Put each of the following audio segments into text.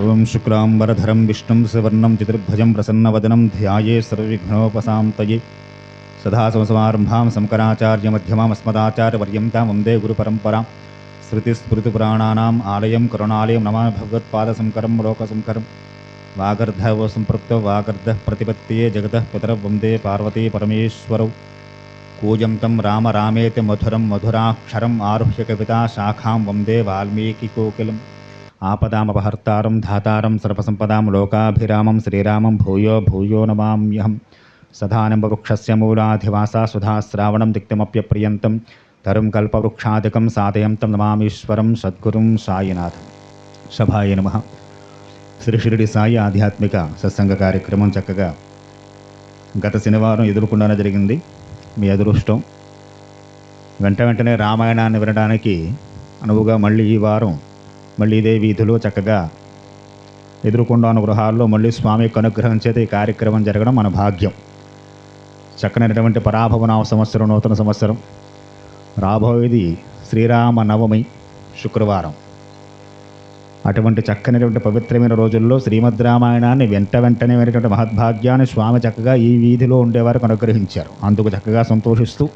ఓం శుక్లాంబరధరం విష్ణుం సువర్ణం చతుర్భుజం ప్రసన్నవదనం ధ్యాయే సర్వవిఘ్నోపశాంతయే సదాశివసమారంభాం శంకరాచార్యమధ్యమామస్మదాచార్యపర్యంతాం వందే గురుపరంపరాం శృతిస్మృతిపురాణానాం ఆలయం కరుణాలయం నమామి భగవత్పాదశంకరం లోకశంకరం వాగర్ధవ సంపృక్తో వాగర్ధ ప్రతిపత్తియే జగతః పితరౌ వందే పార్వతీ పరమేశ్వరౌ కూజంతం రామ రామేతి మధురం మధురాక్షరం ఆరుహ్య కవితా శాఖాం వందే వాల్మీకికోకిలం ఆపదామపహర్తారం ధాతారం సర్వసంపదాం లోకాభిరామం శ్రీరామం భూయో భూయో నమామ్యహం సదానంబవృక్షస్య మూలాధివాసా సుధాశ్రావణం దిక్తమప్యప్రియంతం తరుం కల్పవృక్షాదికం సాధయంతం నమామీశ్వరం సద్గురుం సాయినాథం. సభాయ నమః. శ్రీ షిరిడి సాయి ఆధ్యాత్మిక సత్సంగ కార్యక్రమం చక్కగా గత శనివారం ఎదుర్కొండానే జరిగింది. మీ అదృష్టం వెంటనే రామాయణాన్ని వినడానికి అనువుగా మళ్ళీ ఈ వారం మళ్ళీ ఇదే వీధిలో చక్కగా ఎదుర్కొండాను గృహాల్లో మళ్ళీ స్వామి యొక్క అనుగ్రహం చేత ఈ కార్యక్రమం జరగడం మన భాగ్యం. చక్కనైనటువంటి పరాభవనామ సంవత్సరం, నూతన సంవత్సరం రాబోయేది శ్రీరామ నవమి శుక్రవారం. అటువంటి చక్కనైనటువంటి పవిత్రమైన రోజుల్లో శ్రీమద్ రామాయణాన్ని వెంటనే వినేటువంటి మహద్భాగ్యాన్ని స్వామి చక్కగా ఈ వీధిలో ఉండేవారికి అనుగ్రహించారు. అందుకు చక్కగా సంతోషిస్తూ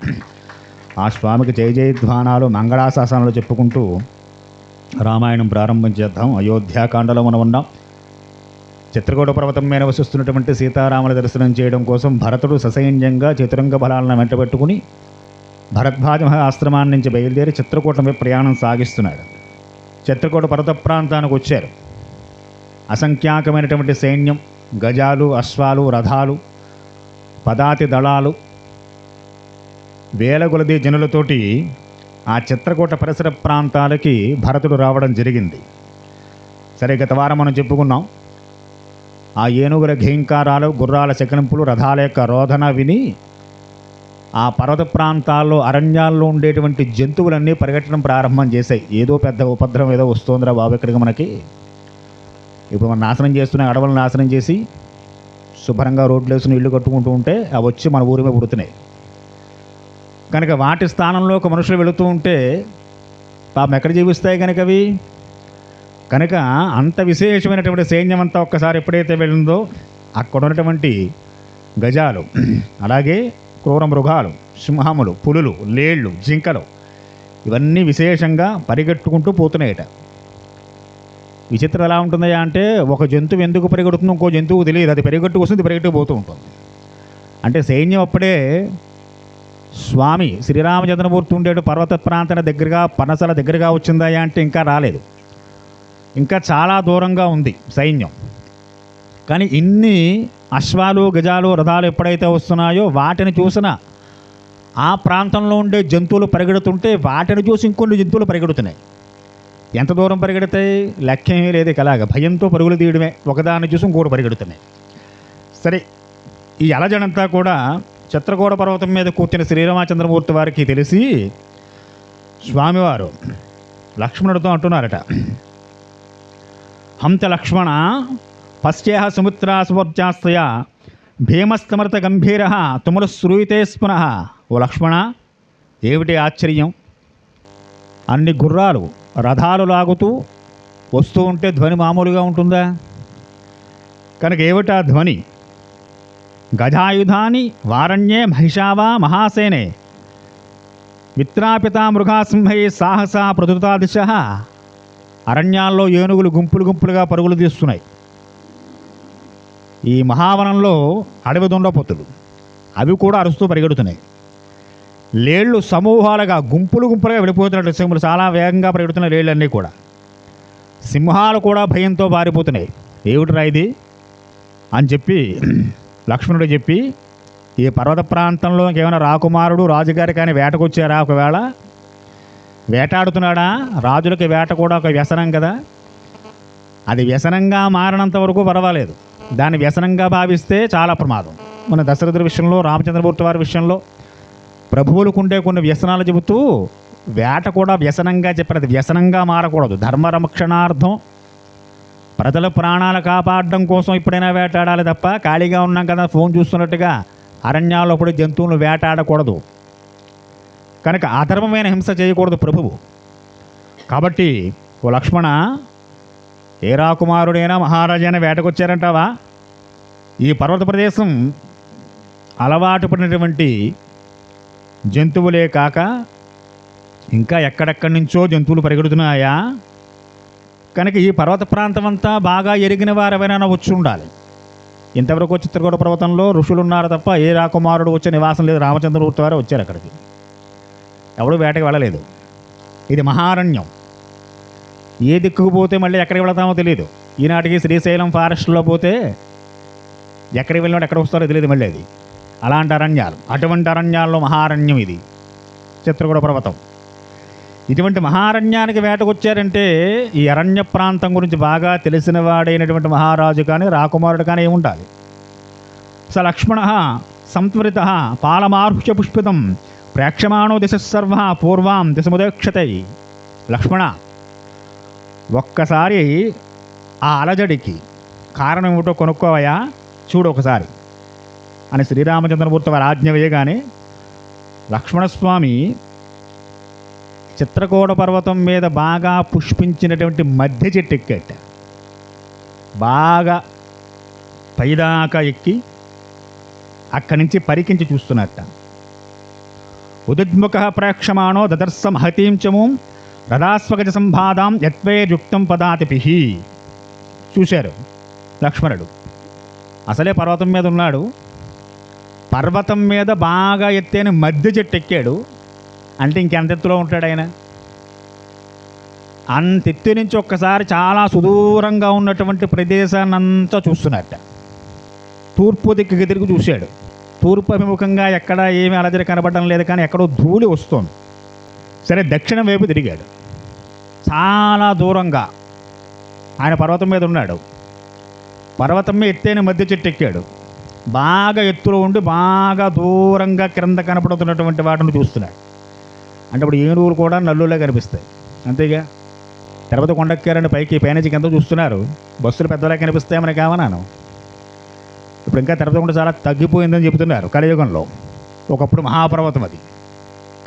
ఆ స్వామికి జయ జయధ్వానాలు మంగళాశాసనాలు చెప్పుకుంటూ రామాయణం ప్రారంభం చేద్దాం. అయోధ్యాకాండలో మనం ఉన్నాం. చిత్రకూట పర్వతం మీద వసిస్తున్నటువంటి సీతారాముల దర్శనం చేయడం కోసం భరతుడు ససైన్యంగా చతురంగ బలాలను వెంటబెట్టుకుని భరద్వాజ ఆశ్రమాన్ని నుంచి బయలుదేరి చిత్రకూటంపై ప్రయాణం సాగిస్తున్నాడు. చిత్రకూట పర్వత ప్రాంతానికి వచ్చారు. అసంఖ్యాకమైనటువంటి సైన్యం, గజాలు, అశ్వాలు, రథాలు, పదాతి దళాలు, వేల కొలది జనులతోటి ఆ చిత్రకూట పరిసర ప్రాంతాలకి భరతుడు రావడం జరిగింది. సరే, గత వారం మనం చెప్పుకున్నాం. ఆ ఏనుగుల ఘీంకారాలు, గుర్రాల శకలింపులు, రథాల యొక్క రోదన విని ఆ పర్వత ప్రాంతాల్లో అరణ్యాల్లో ఉండేటువంటి జంతువులన్నీ పరిగెట్టడం ప్రారంభం చేశాయి. ఏదో పెద్ద ఉపద్రవం ఏదో వస్తుందిరా బాబు ఇక్కడికి మనకి, ఇప్పుడు మనం నాశనం చేస్తున్న అడవులను నాశనం చేసి శుభ్రంగా రోడ్లు వేసుకుని ఇల్లు కట్టుకుంటూ ఉంటే అవి వచ్చి మన ఊరి మీద పుడుతున్నాయి. కనుక వాటి స్థానంలో ఒక మనుషులు వెళుతూ ఉంటే పాపం ఎక్కడ జీవిస్తాయి కనుక అవి. కనుక అంత విశేషమైనటువంటి సైన్యం అంతా ఒక్కసారి ఎప్పుడైతే వెళ్ళిందో అక్కడ ఉన్నటువంటి గజాలు, అలాగే క్రూర మృగాలు, సింహములు, పులులు, లేళ్ళు, జింకలు ఇవన్నీ విశేషంగా పరిగెట్టుకుంటూ పోతున్నాయట. విచిత్రం ఎలా ఉంటుందయ్యా అంటే, ఒక జంతువు ఎందుకు పరిగెడుతుందో ఇంకో జంతువు తెలియదు. అది పరిగెట్టు వస్తుంది, పరిగెట్టు పోతూ ఉంటుంది. అంటే సైన్యం అప్పుడే స్వామి శ్రీరామచంద్రమూర్తి ఉండేటు పర్వత ప్రాంతాల దగ్గరగా, పనసల దగ్గరగా వచ్చిందయ్యా అంటే ఇంకా రాలేదు. ఇంకా చాలా దూరంగా ఉంది సైన్యం. కానీ ఇన్ని అశ్వాలు, గజాలు, రథాలు ఎప్పుడైతే వస్తున్నాయో వాటిని చూసిన ఆ ప్రాంతంలో ఉండే జంతువులు పరిగెడుతుంటే వాటిని చూసి ఇంకొన్ని జంతువులు పరిగెడుతున్నాయి. ఎంత దూరం పరిగెడతాయి లెక్కేమీ లేదు. అలాగా భయంతో పరుగులు తీయడమే, ఒకదాన్ని చూసి ఇంకోటి పరిగెడుతున్నాయి. సరే, ఈ అలజడంతా కూడా చిత్రకూట పర్వతం మీద కూర్చున్న శ్రీరామచంద్రమూర్తి వారికి తెలిసి స్వామివారు లక్ష్మణుడితో అంటున్నారట, హంత లక్ష్మణ పశ్చేహ సముద్రాసువర్జాస్తయ భీమస్తమృత గంభీర తుములు శ్రూయితే స్పునః. ఓ లక్ష్మణ, ఏమిటి ఆశ్చర్యం? అన్ని గుర్రాలు, రథాలు లాగుతూ వస్తూ ఉంటే ధ్వని మామూలుగా ఉంటుందా? కనుక ఏమిటా ధ్వని? గజాయుధాని వారణ్యే మహిషావా మహాసేనే మిత్రాపితా మృగాసింహై సాహస ప్రదుతాదిశ. అరణ్యాల్లో ఏనుగులు గుంపులు గుంపులుగా పరుగులు తీస్తున్నాయి. ఈ మహావనంలో అడవి దుండపోతులు అవి కూడా అరుస్తూ పరిగెడుతున్నాయి. లేళ్ళు సమూహాలుగా గుంపులు గుంపులుగా వెళ్ళిపోతున్నట్టు సింహులు చాలా వేగంగా పరిగెడుతున్న లేళ్ళన్నీ కూడా. సింహాలు కూడా భయంతో పారిపోతున్నాయి. ఏమిటిరా ఇది అని చెప్పి లక్ష్మణుడు చెప్పి, ఈ పర్వత ప్రాంతంలో ఏమైనా రాకుమారుడు రాజుగారి కానీ వేటకొచ్చారా? ఒకవేళ వేటాడుతున్నాడా? రాజులకి వేట కూడా ఒక వ్యసనం కదా. అది వ్యసనంగా మారినంత వరకు పర్వాలేదు, దాన్ని వ్యసనంగా భావిస్తే చాలా ప్రమాదం. మన దశరథుడి విషయంలో, రామచంద్రమూర్తి వారి విషయంలో ప్రభువులకు ఉండే కొన్ని వ్యసనాలు చెబుతూ వేట కూడా వ్యసనంగా చెప్పారు. అది వ్యసనంగా మారకూడదు. ధర్మరక్షణార్థం, ప్రజల ప్రాణాలు కాపాడడం కోసం ఎప్పుడైనా వేటాడాలి తప్ప ఖాళీగా ఉన్నాం కదా ఫోన్ చూస్తున్నట్టుగా అరణ్యాల్లో కూడా జంతువులను వేటాడకూడదు. కనుక అధర్మమైన హింస చేయకూడదు ప్రభువు. కాబట్టి ఓ లక్ష్మణ, ఏ రాకుమారుడైనా మహారాజైనా వేటకొచ్చారంటావా? ఈ పర్వత ప్రదేశం అలవాటు పడినటువంటి జంతువులే కాక ఇంకా ఎక్కడెక్కడి నుంచో జంతువులు పరిగెడుతున్నాయా? కనుక ఈ పర్వత ప్రాంతం అంతా బాగా ఎరిగిన వారెవరైనా వచ్చి ఉండాలి. ఇంతవరకు చిత్రకూట పర్వతంలో ఋషులు ఉన్నారు తప్ప ఏ రాకుమారుడు వచ్చే నివాసం లేదు. రామచంద్రమూర్తి వారు వచ్చారు అక్కడికి, ఎవడు వేటకి వెళ్ళలేదు. ఇది మహారణ్యం. ఏ దిక్కుకు పోతే మళ్ళీ ఎక్కడికి వెళతామో తెలియదు. ఈనాటికి శ్రీశైలం ఫారెస్ట్లో పోతే ఎక్కడికి వెళ్ళినట్టు ఎక్కడ వస్తారో తెలియదు మళ్ళీ. అది అలాంటి అరణ్యాలు. అటువంటి అరణ్యాల్లో మహారణ్యం ఇది చిత్రకూట పర్వతం. ఇటువంటి మహారణ్యానికి వేటకొచ్చారంటే ఈ అరణ్య ప్రాంతం గురించి బాగా తెలిసిన వాడైనటువంటి మహారాజు కానీ రాకుమారుడు కానీ ఏముండాలి. స లక్ష్మణ సంత్వరిత పాలమార్హ్య పుష్పితం ప్రేక్షమాణో దిశ సర్వ పూర్వాం దిశముదక్షతై. లక్ష్మణ, ఒక్కసారి ఆ అలజడికి కారణం ఏమిటో కొనుక్కోవయా, చూడు ఒకసారి అని శ్రీరామచంద్రమూర్తి వారి ఆజ్ఞ వేయగానే లక్ష్మణస్వామి చిత్రకూట పర్వతం మీద బాగా పుష్పించినటువంటి మధ్య చెట్టు ఎక్కేట. బాగా పైదాకా ఎక్కి అక్కడి నుంచి పరికించి చూస్తున్నట్ట. ఉదుద్ముఖ ప్రేక్షమాణో దదర్శ మహతీం చమూం రథాస్వగజ సంబాదాం యత్వేయుక్తం పదాతిపి. చూశారు లక్ష్మణుడు. అసలే పర్వతం మీద ఉన్నాడు. పర్వతం మీద బాగా ఎత్తైన మధ్య చెట్టు ఎక్కాడు అంటే ఇంకెంత ఎత్తులో ఉంటాడు ఆయన? అంత ఎత్తు నుంచి ఒక్కసారి చాలా సుదూరంగా ఉన్నటువంటి ప్రదేశాన్ని అంతా చూస్తున్నట్ట. తూర్పు దిక్కుకి తిరిగి చూశాడు. తూర్పు అభిముఖంగా ఎక్కడ ఏమీ అలజడి కనబడడం లేదు, కానీ ఎక్కడో ధూళి వస్తుంది. సరే, దక్షిణం వైపు తిరిగాడు. చాలా దూరంగా ఆయన పర్వతం మీద ఉన్నాడు. పర్వతం మీద ఎత్తైన మధ్య చెట్టు ఎక్కాడు. బాగా ఎత్తులో ఉండి బాగా దూరంగా క్రింద కనపడుతున్నటువంటి వాటిని చూస్తున్నాడు. అంటే ఇప్పుడు ఏనుగులు కూడా నల్లులా కనిపిస్తాయి, అంతేగా. తిరుపతి కొండెక్కారని పైకి పైనుంచి కింద చూస్తున్నారు, బస్సులు పెద్దలా కనిపిస్తాయమని కావనాను. ఇప్పుడు ఇంకా తిరుపతి కొండ చాలా తగ్గిపోయిందని చెబుతున్నారు కలియుగంలో. ఒకప్పుడు మహాపర్వతం అది.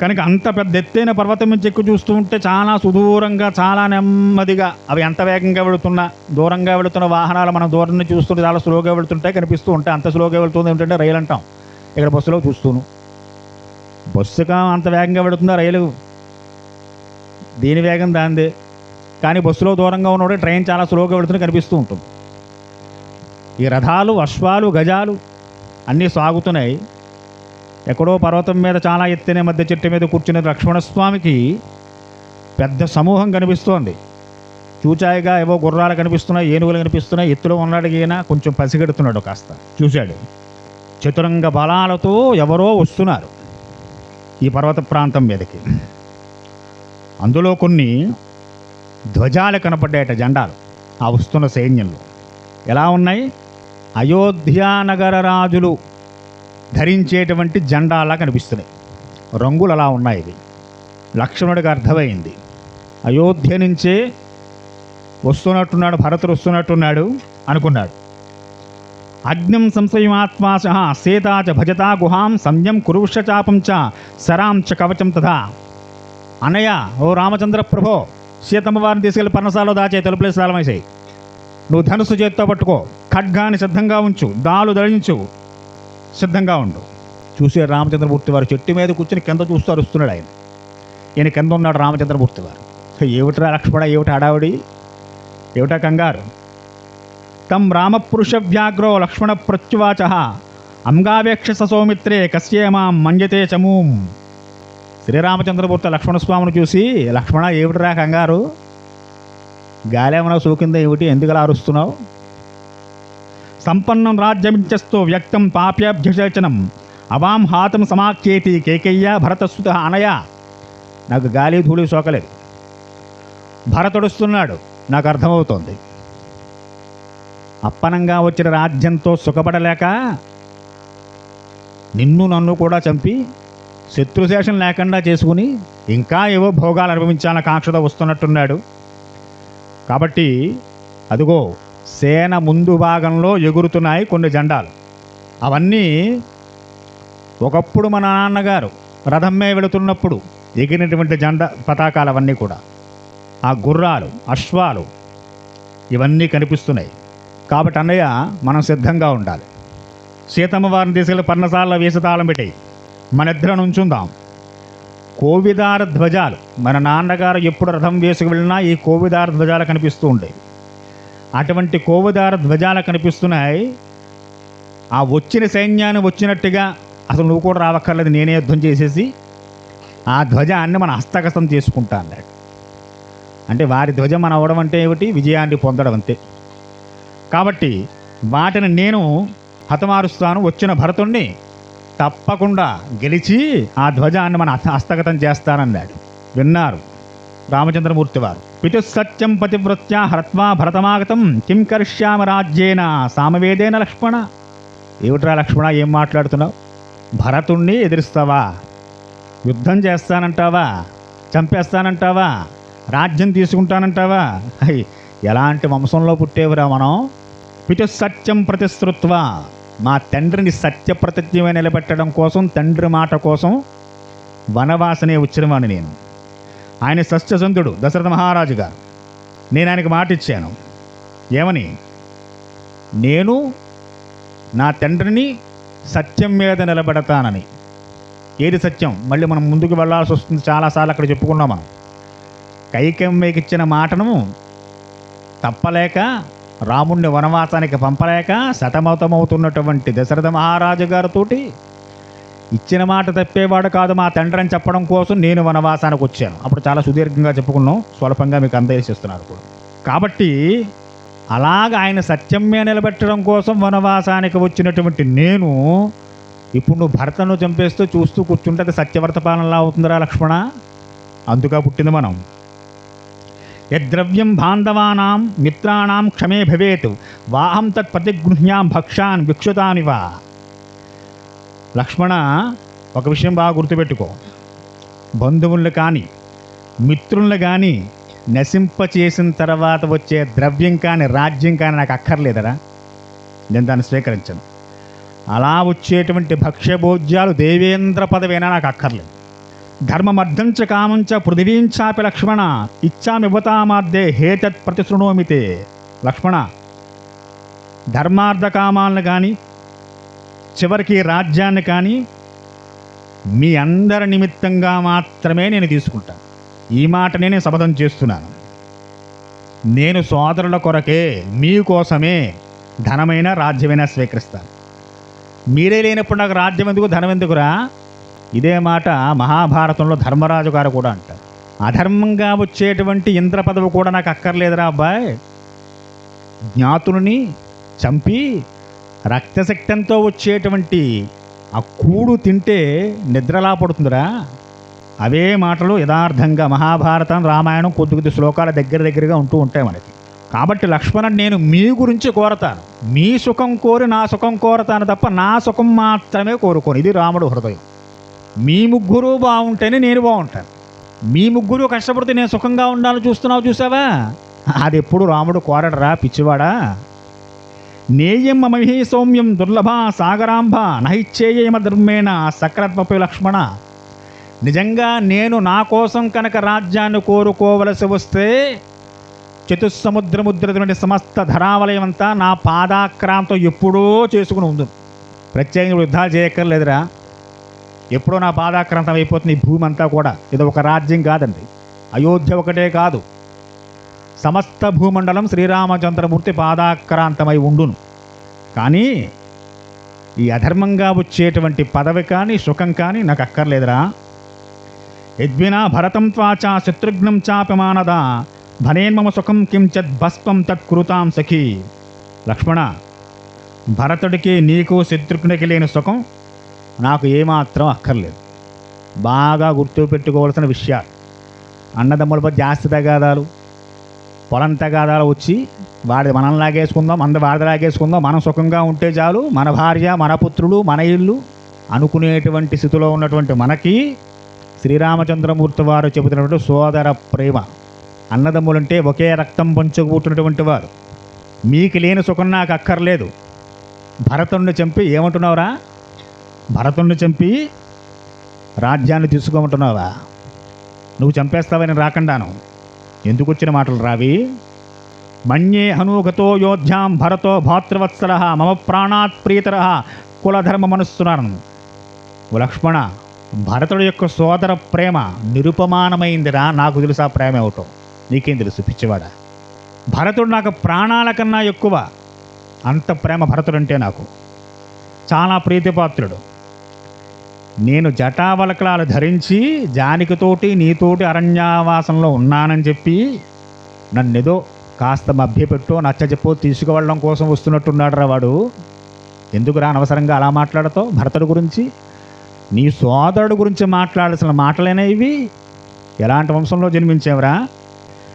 కనుక అంత పెద్ద ఎత్తైన పర్వతం నుంచి ఎక్కువ చూస్తూ ఉంటే చాలా సుదూరంగా చాలా నెమ్మదిగా అవి ఎంత వేగంగా వెళుతున్నా, దూరంగా వెళుతున్న వాహనాలు మనం దూరం నుంచి చూస్తుంటే చాలా స్లోగా వెళుతుంటాయి, కనిపిస్తూ ఉంటాయి. అంత స్లోగా వెళుతుంది ఏమిటంటే రైలు అంటాం. ఇక్కడ బస్సులో చూస్తూను బస్సుగా అంత వేగంగా వెళుతుందా రైలు? దీని వేగం దాందే. కానీ బస్సులో దూరంగా ఉన్నప్పుడు ట్రైన్ చాలా స్లోగా వెళుతుంది, కనిపిస్తూ ఉంటుంది. ఈ రథాలు, అశ్వాలు, గజాలు అన్నీ సాగుతున్నాయి. ఎక్కడో పర్వతం మీద చాలా ఎత్తైన మధ్య చెట్టు మీద కూర్చున్న లక్ష్మణస్వామికి పెద్ద సమూహం కనిపిస్తోంది. చూచాయిగా ఏవో గుర్రాలు కనిపిస్తున్నాయి, ఏనుగులు కనిపిస్తున్నాయి. ఎత్తులో ఉన్నాడు ఈయన, కొంచెం పసిగెడుతున్నాడు. కాస్త చూశాడు. చతురంగ బలాలతో ఎవరో వస్తున్నారు ఈ పర్వత ప్రాంతం మీదకి. అందులో కొన్ని ధ్వజాలు కనపడ్డాయట, జెండాలు ఆ వస్తున్న సైన్యంలో. ఎలా ఉన్నాయి? అయోధ్యానగర రాజులు ధరించేటువంటి జెండాలా కనిపిస్తున్నాయి. రంగులు అలా ఉన్నాయి. ఇవి లక్ష్మణుడికి అర్థమైంది. అయోధ్య నుంచే వస్తున్నట్టున్నాడు, భరతుడు వస్తున్నట్టున్నాడు అనుకున్నాడు. అగ్నిం సంశయమాత్మాశ సీతాచ భజతా గుహాం సంయం కురుష చాపం చ సరాం చ కవచం తథా. అన్నయ్య, ఓ రామచంద్ర ప్రభో, సీతమ్మ వారిని తీసుకెళ్లి పర్ణశాలలో దాచే, తలుపులేసి తాళమేసాయి. నువ్వు ధనుసు చేత్తో పట్టుకో, ఖడ్గాన్ని సిద్ధంగా ఉంచు, దాలు ధరించు, సిద్ధంగా ఉండు. చూసే రామచంద్రమూర్తి వారు చెట్టు మీద కూర్చొని కింద చూస్తూ అరుస్తున్నాడు. ఈయన కింద ఉన్నాడు రామచంద్రమూర్తి వారు. ఏమిట్రా లక్ష్మణ, ఏమిటి హడావుడి, ఏమిటా కంగారు? తం రామపురుష వ్యాఘ్రో లక్ష్మణ ప్రత్యువాచ అంగావేక్ష సౌమిత్రే కస్యేమాం మంజతే చమూం. శ్రీరామచంద్రమూర్తి లక్ష్మణస్వామిని చూసి, లక్ష్మణ ఏమిటిరా కంగారు, గాలేమన్నా సోకిందా ఏమిటి, ఎందుకలా అరుస్తున్నావు? సంపన్నం రాజ్యమించస్తు వ్యక్తం పాప్యాభ్యసేచనం అవాం హాతం సమాఖ్యేతి కేకయ్య భరతసుత. అనయ, నాకు గాలి ధూళి సోకలేదు, భరతుడుస్తున్నాడు, నాకు అర్థమవుతోంది. అప్పనంగా వచ్చిన రాజ్యంతో సుఖపడలేక నిన్ను నన్ను కూడా చంపి శత్రుశేషం లేకుండా చేసుకుని ఇంకా ఏవో భోగాలు అనుభవించాలని కాంక్షతో వస్తున్నట్టున్నాడు. కాబట్టి అదిగో సేన ముందు భాగంలో ఎగురుతున్నాయి కొన్ని జెండాలు. అవన్నీ ఒకప్పుడు మన నాన్నగారు రథమ్మే వెళుతున్నప్పుడు ఎగిరినటువంటి జెండా పతాకాలు అవన్నీ కూడా. ఆ గుర్రాలు, అశ్వాలు ఇవన్నీ కనిపిస్తున్నాయి. కాబట్టి అన్నయ్య మనం సిద్ధంగా ఉండాలి. సీతమ్మ వారిని తీసుకెళ్ళి పర్ణశాలలో వేసి తాళం పెట్టాయి. మన ఇద్దరం నుంచుందాం. కోవిదార ధ్వజాలు, మన నాన్నగారు ఎప్పుడు రథం వేసుకు వెళ్ళినా ఈ కోవిదార ధ్వజాలు కనిపిస్తూ ఉండేవి. అటువంటి కోవిదార ధ్వజాలు కనిపిస్తున్నాయి. ఆ వచ్చిన సైన్యాన్ని వచ్చినట్టుగా అసలు నువ్వు కూడా రావక్కర్లేదు, నేనే యుద్ధం చేసేసి ఆ ధ్వజాన్ని మన హస్తగతం చేసుకుంటా అన్నాడు. అంటే వారి ధ్వజం మన అవడం అంటే ఏమిటి? విజయాన్ని పొందడం అంతే. కాబట్టి వాటిని నేను హతమారుస్తాను, వచ్చిన భరతుణ్ణి తప్పకుండా గెలిచి ఆ ధ్వజాన్ని మన హస్తగతం చేస్తానన్నాడు. విన్నారు రామచంద్రమూర్తి వారు. పితుసత్యం పతివృత్యా హృత్వా భరతమాగతం కిం కరిష్యామ రాజ్యేన సామవేదేన లక్ష్మణ. ఏమిట్రా లక్ష్మణ, ఏం మాట్లాడుతున్నావు? భరతుణ్ణి ఎదిరిస్తావా? యుద్ధం చేస్తానంటావా? చంపేస్తానంటావా? రాజ్యం తీసుకుంటానంటావా? ఎలాంటి వంశంలో పుట్టేవురా మనం? పితుసత్యం ప్రతిశ్రుత్వ, మా తండ్రిని సత్యప్రతిజ్ఞ నిలబెట్టడం కోసం, తండ్రి మాట కోసం వనవాసనే వచ్చినవాడిని నేను. ఆయన సత్యసంధుడు దశరథ మహారాజు గారు. నేను ఆయనకు మాట ఇచ్చాను. ఏమని? నేను నా తండ్రిని సత్యం మీద నిలబెడతానని. ఏది సత్యం? మళ్ళీ మనం ముందుకు వెళ్ళాల్సి వస్తుంది, చాలాసార్లు అక్కడ చెప్పుకున్నాం మనం. కైకమ్మకి ఇచ్చిన మాటను తప్పలేక, రాముణ్ణి వనవాసానికి పంపలేక సతమతమవుతున్నటువంటి దశరథ మహారాజు గారితో ఇచ్చిన మాట తప్పేవాడు కాదు మా తండ్రి అని చెప్పడం కోసం నేను వనవాసానికి వచ్చాను. అప్పుడు చాలా సుదీర్ఘంగా చెప్పుకున్నాం, స్వల్పంగా మీకు అందజేసేస్తున్నారు కూడా. కాబట్టి అలాగ ఆయన సత్యం మీద నిలబెట్టడం కోసం వనవాసానికి వచ్చినటువంటి నేను ఇప్పుడు నువ్వు భరతను చంపేస్తూ చూస్తూ కూర్చుంటే అది సత్యవ్రత పాలనలా అవుతుందిరా లక్ష్మణ. అందుగా పుట్టింది మనం. యద్ద్రవ్యం బాంధవానాం మిత్రాణం క్షమే భవేత్ వాహం తత్ ప్రతిగృహ్యాం భక్షాన్ విక్షుతానివా. లక్ష్మణ, ఒక విషయం బాగా గుర్తుపెట్టుకో. బంధువులను కానీ మిత్రులను కానీ నశింపచేసిన తర్వాత వచ్చే ద్రవ్యం కానీ రాజ్యం కానీ నాకు అక్కర్లేదరా, నేను దాన్ని స్వీకరించను. అలా వచ్చేటువంటి భక్ష్యభోజ్యాలు దేవేంద్ర పదవైనా నాకు అక్కర్లేదు. ధర్మమర్థంచ కామంచ పృథివీంచాపి లక్ష్మణ ఇచ్చామి యువతామాద్దే హేతత్ ప్రతిశృణోమితే. లక్ష్మణ, ధర్మార్థ కామాలను కానీ చివరికి రాజ్యాన్ని కానీ మీ అందరి నిమిత్తంగా మాత్రమే నేను తీసుకుంటాను. ఈ మాట నేను శపథం చేస్తున్నాను. నేను సోదరుల కొరకే, మీకోసమే ధనమైన రాజ్యమైనా స్వీకరిస్తాను. మీరే లేనప్పుడు నాకు రాజ్యం ఎందుకు, ధనం ఎందుకురా? ఇదే మాట మహాభారతంలో ధర్మరాజు గారు కూడా అంటారు. అధర్మంగా వచ్చేటువంటి ఇంద్ర పదవి కూడా నాకు అక్కర్లేదురా అబ్బాయి. జ్ఞాతుని చంపి రక్తశక్తంతో వచ్చేటువంటి ఆ కూడు తింటే నిద్రలా పడుతుందిరా. అవే మాటలు యథార్థంగా మహాభారతం, రామాయణం కొద్ది కొద్ది శ్లోకాల దగ్గరగా ఉంటూ ఉంటాయి మనకి. కాబట్టి లక్ష్మణుడు, నేను మీ గురించి కోరతాను, మీ సుఖం కోరి నా సుఖం కోరతాను తప్ప నా సుఖం మాత్రమే కోరుకోను. ఇది రాముడు హృదయం. మీ ముగ్గురు బాగుంటేనే నేను బాగుంటాను. మీ ముగ్గురు కష్టపడితే నేను సుఖంగా ఉండాలని చూస్తున్నావు, చూసావా? అది ఎప్పుడు రాముడు కోరడరా పిచ్చివాడా. నేయం మమహి సౌమ్యం దుర్లభ సాగరాంబ నహిచ్చేయమ ధర్మేణ సక్రత్వపై లక్ష్మణ. నిజంగా నేను నా కోసం కనుక రాజ్యాన్ని కోరుకోవలసి వస్తే చతుస్సముద్రముద్రటువంటి సమస్త ధరావలయం అంతా నా పాదాక్రాంతం ఎప్పుడో చేసుకుని ఉంది. ప్రత్యేకంగా యుద్ధాలు చేయక్కర్లేదురా, ఎప్పుడో నా పాదాక్రాంతం అయిపోతుంది ఈ భూమి అంతా కూడా. ఇది ఒక రాజ్యం కాదండి, అయోధ్య ఒకటే కాదు, సమస్త భూమండలం శ్రీరామచంద్రమూర్తి పాదాక్రాంతమై ఉండును. కానీ ఈ అధర్మంగా వచ్చేటువంటి పదవి కానీ సుఖం కానీ నాకు అక్కర్లేదురా. యద్వినా భరతం త్వాచా శత్రుఘ్నం చాపమానద ధనేన్మమ సుఖం కించత్ భస్మం తత్కృతాం సఖీ. లక్ష్మణ, భరతుడికి నీకు శత్రుఘ్నుడికి లేని సుఖం నాకు ఏమాత్రం అక్కర్లేదు. బాగా గుర్తుపెట్టుకోవాల్సిన విషయాలు. అన్నదమ్ములపై జాస్తి తగాదాలు, పొలం తగాదాలు వచ్చి వాడి మనం లాగేసుకుందాం, వాడిది లాగేసుకుందాం, మనం సుఖంగా ఉంటే చాలు, మన భార్య, మన పుత్రులు, మన ఇల్లు అనుకునేటువంటి స్థితిలో ఉన్నటువంటి మనకి శ్రీరామచంద్రమూర్తి వారు చెబుతున్నటువంటి సోదర ప్రేమ. అన్నదమ్ములంటే ఒకే రక్తం పంచుకుపుట్టినటువంటి వారు. మీకు లేని సుఖం నాకు అక్కర్లేదు. భరతుణ్ణి చంపి ఏమంటున్నావురా? భరతుణ్ణి చంపి రాజ్యాన్ని తీసుకోమంటున్నావా? నువ్వు చంపేస్తావని రాకుండాను. ఎందుకు వచ్చిన మాటలు రావి? మన్యే హనుగతో యోధ్యాం భరతో భాతృవత్సల మమ ప్రాణాత్ ప్రీతర కులధర్మమనుస్తున్నాను. ఓ లక్ష్మణ, భరతుడి యొక్క సోదర ప్రేమ నిరుపమానమైందిరా. నాకు తెలుసు ఆ ప్రేమ ఏమిటో, నీకేం తెలుసు పిచ్చివాడా? భరతుడు నాకు ప్రాణాల కన్నా ఎక్కువ. అంత ప్రేమ భరతుడంటే నాకు. చాలా ప్రీతిపాత్రుడు. నేను జటావలకలాలు ధరించి జానకితోటి నీతోటి అరణ్యావాసంలో ఉన్నానని చెప్పి నన్నేదో కాస్త మభ్యపెట్టో నచ్చజెప్పో తీసుకువెళ్ళడం కోసం వస్తున్నట్టున్నాడు రా వాడు. ఎందుకురా అనవసరంగా అలా మాట్లాడతావు భరతుడి గురించి? నీ సోదరుడు గురించి మాట్లాడాల్సిన మాటలేనా ఇవి? ఎలాంటి వంశంలో జన్మించేవరా?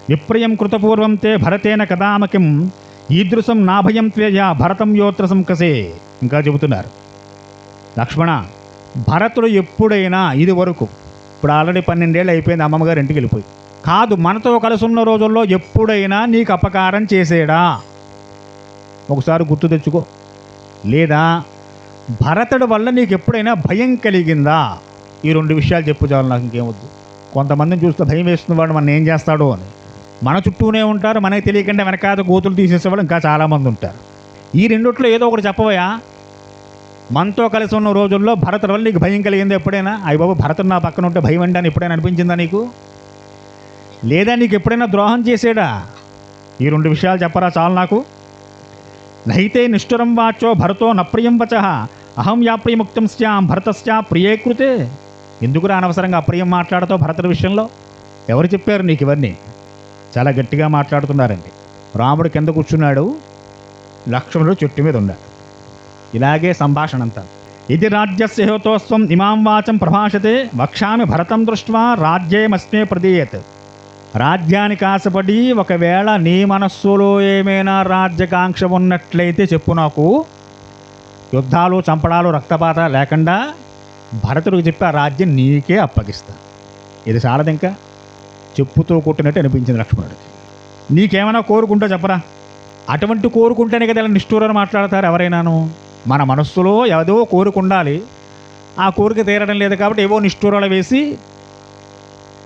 విప్రయం కృతపూర్వం తే భరతేన కదామకిం ఈదృశం నాభయం త్వేయ భరతం యోత్ర సంకసే. ఇంకా చెబుతున్నారు, లక్ష్మణ, భరతుడు ఎప్పుడైనా ఇది వరకు, ఇప్పుడు ఆల్రెడీ 12 ఏళ్ళు అయిపోయింది అమ్మమ్మగారు ఇంటికి వెళ్ళిపోయి, కాదు మనతో కలిసి ఉన్న రోజుల్లో ఎప్పుడైనా నీకు అపకారం చేసేడా? ఒకసారి గుర్తు తెచ్చుకో. లేదా భరతుడి వల్ల నీకు ఎప్పుడైనా భయం కలిగిందా? ఈ 2 విషయాలు చెప్పు చాలు, నాకు ఇంకేమొద్దు. కొంతమందిని చూస్తే భయం వేస్తుంది వాడు మన ఏం చేస్తాడో అని. మన చుట్టూనే ఉంటారు, మనకి తెలియకుండా వెనకాత గోతులు తీసేసేవాళ్ళు ఇంకా చాలామంది ఉంటారు. ఈ రెండిట్లో ఏదో ఒకటి చెప్పవయా. మనతో కలిసి ఉన్న రోజుల్లో భరతుడి వల్ల నీకు భయం కలిగింది ఎప్పుడైనా? అయ్య బాబు, భరతుడు నా పక్కన ఉంటే భయం అంటే అని ఎప్పుడైనా అనిపించిందా నీకు? లేదా నీకు ఎప్పుడైనా ద్రోహం చేసాడా? ఈ 2 విషయాలు చెప్పరా చాలు నాకు. నైతే నిష్ఠురం వాచో భరతో నప్రియం వచ అహం యాప్రియముక్తం స్యాం భరతస్యా ప్రియే కృతే. ఎందుకురా అనవసరంగా అప్రియం మాట్లాడతావు భరతుడి విషయంలో? ఎవరు చెప్పారు నీకు ఇవన్నీ? చాలా గట్టిగా మాట్లాడుతున్నారండి. రాముడు కింద కూర్చున్నాడు, లక్ష్మణుడు చెట్టు మీద ఉన్నాడు. ఇలాగే సంభాషణ అంతా. ఇది రాజ్యస్య హేతోస్వం ఇమాం వాచం ప్రభాషతే వక్షామి భరతం దృష్ట్వా రాజ్యేమస్మే ప్రదీయత్. రాజ్యానికి ఆశపడి ఒకవేళ నీ మనస్సులో ఏమైనా రాజ్యకాంక్ష ఉన్నట్లయితే చెప్పు నాకు. యుద్ధాలు, చంపడాలు, రక్తపాతాలు లేకుండా భరతుడికి చెప్పి ఆ రాజ్యం నీకే అప్పగిస్తా. ఇది చాలదు, ఇంకా చెప్పుతూ కొట్టినట్టు అనిపించింది లక్ష్మణుడికి. నీకేమైనా కోరుకుంటా చెప్పరా? అటువంటి కోరుకుంటేనే కదా ఇలా నిష్ఠూరని మాట్లాడతారు ఎవరైనాను. మన మనస్సులో ఏదో కోరుకుండాలి, ఆ కోరిక తీరడం లేదు కాబట్టి ఏవో నిష్ఠూరాలు వేసి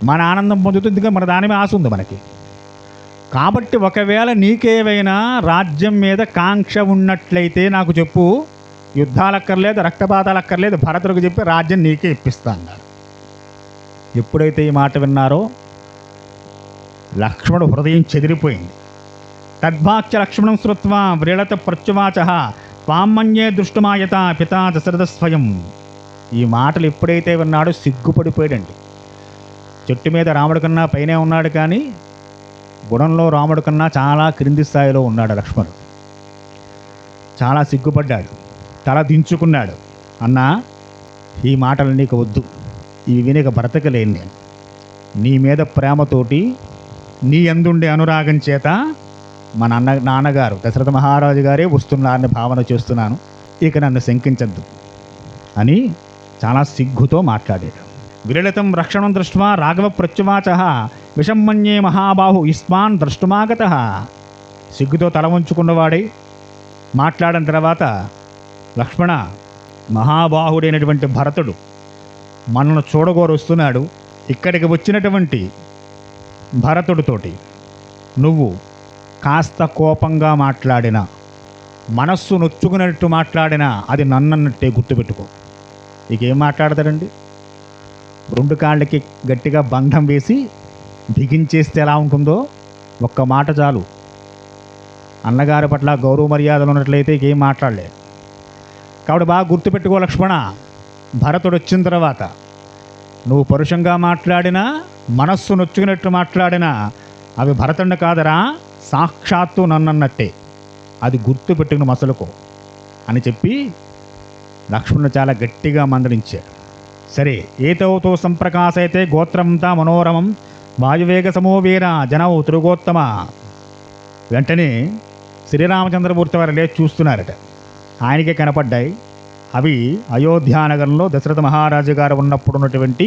మన ఆనందం పొందుతుంది, మన దాని మీద ఆశ ఉంది మనకి. కాబట్టి ఒకవేళ నీకేవైనా రాజ్యం మీద కాంక్ష ఉన్నట్లయితే నాకు చెప్పు. యుద్ధాలు అక్కర్లేదు, రక్తపాతాలు అక్కర్లేదు, భరతుడికి చెప్పి రాజ్యం నీకే ఇప్పిస్తా అన్నారు. ఎప్పుడైతే ఈ మాట విన్నారో లక్ష్మణుడు హృదయం చెదిరిపోయింది. తద్వాక్య లక్ష్మణం శ్రుత్వా వ్రీళత ప్రత్యువాచ త్వామన్యే దృష్టమాయత పితా దశరథ స్వయం. ఈ మాటలు ఎప్పుడైతే విన్నాడో సిగ్గుపడిపోయాడండి. చెట్టు మీద రాముడి కన్నా పైనే ఉన్నాడు, కానీ గుణంలో రాముడి కన్నా చాలా క్రింది స్థాయిలో ఉన్నాడు లక్ష్మణుడు. చాలా సిగ్గుపడ్డాడు, తల దించుకున్నాడు. అన్నా, ఈ మాటలు నీకు వద్దు, ఇవి వినక బ్రతకలేను నేను. నీ మీద ప్రేమతోటి, నీ అందుండే అనురాగం చేత మా నాన్నగారు దశరథ మహారాజు గారే వస్తున్నారని భావన చేస్తున్నాను, ఇక నన్ను శంకించద్దు అని చాలా సిగ్గుతో మాట్లాడాడు. విరళితం రక్షణం దృష్ట్వా రాఘవ ప్రత్యువాచ విషమ్మన్యే మహాబాహు ఇస్మాన్ ద్రష్టుమాగత. సిగ్గుతో తల వంచుకున్నవాడై మాట్లాడిన తర్వాత, లక్ష్మణ, మహాబాహుడైనటువంటి భరతుడు మనను చూడగోరు వస్తున్నాడు. ఇక్కడికి వచ్చినటువంటి భరతుడితోటి నువ్వు కాస్త కోపంగా మాట్లాడినా, మనస్సు నొచ్చుకున్నట్టు మాట్లాడినా అది నన్నన్నట్టే గుర్తుపెట్టుకో. ఇక ఏం మాట్లాడతాడండి? 2 కాళ్ళకి గట్టిగా బంధం వేసి బిగించేస్తే ఎలా ఉంటుందో ఒక్క మాట చాలు. అన్నగారి పట్ల గౌరవ మర్యాదలు ఉన్నట్లయితే ఇకేం మాట్లాడలేదు. కాబట్టి బాగా గుర్తుపెట్టుకో లక్ష్మణ. భరతుడు వచ్చిన తర్వాత నువ్వు పరుషంగా మాట్లాడినా, మనస్సు నొచ్చుకున్నట్టు మాట్లాడినా అవి భరతుడిని కాదరా, సాక్షాత్తు నన్నన్నట్టే. అది గుర్తుపెట్టుకుని మసలుకో అని చెప్పి లక్ష్మణుడు చాలా గట్టిగా మందలించాడు. సరే, ఏతౌతో సంప్రకాశైతే గోత్రంతా మనోరమం వాయువేగ సమోవీర జనౌ తిరుగోత్తమ. వెంటనే శ్రీరామచంద్రమూర్తి వారు లేచి చూస్తున్నారట. ఆయనకే కనపడ్డాయి. అవి అయోధ్యానగరంలో దశరథ మహారాజు గారు ఉన్నప్పుడు ఉన్నటువంటి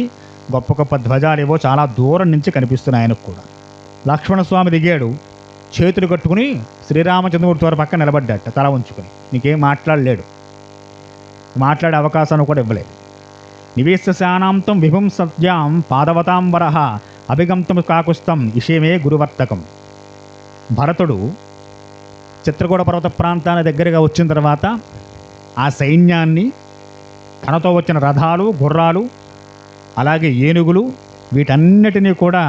గొప్ప గొప్ప ధ్వజాలేవో చాలా దూరం నుంచి కనిపిస్తున్నాయి ఆయనకు కూడా. లక్ష్మణస్వామి దిగాడు, చేతులు కట్టుకుని శ్రీరామచంద్రమూర్తి వారి పక్కన నిలబడ్డాట తల ఉంచుకుని. నీకేం మాట్లాడలేడు, మాట్లాడే అవకాశాన్ని కూడా ఇవ్వలేదు. నివేశ శానాంతం విభుం సత్యాం పాదవతాం వరహ అభిగంతం కాకుస్తం ఇషేమే గురువర్తకం. భరతుడు చిత్రకూట పర్వత ప్రాంతాన్ని దగ్గరగా వచ్చిన తర్వాత ఆ సైన్యాన్ని, తనతో వచ్చిన రథాలు, గుర్రాలు, అలాగే ఏనుగులు, వీటన్నిటినీ కూడా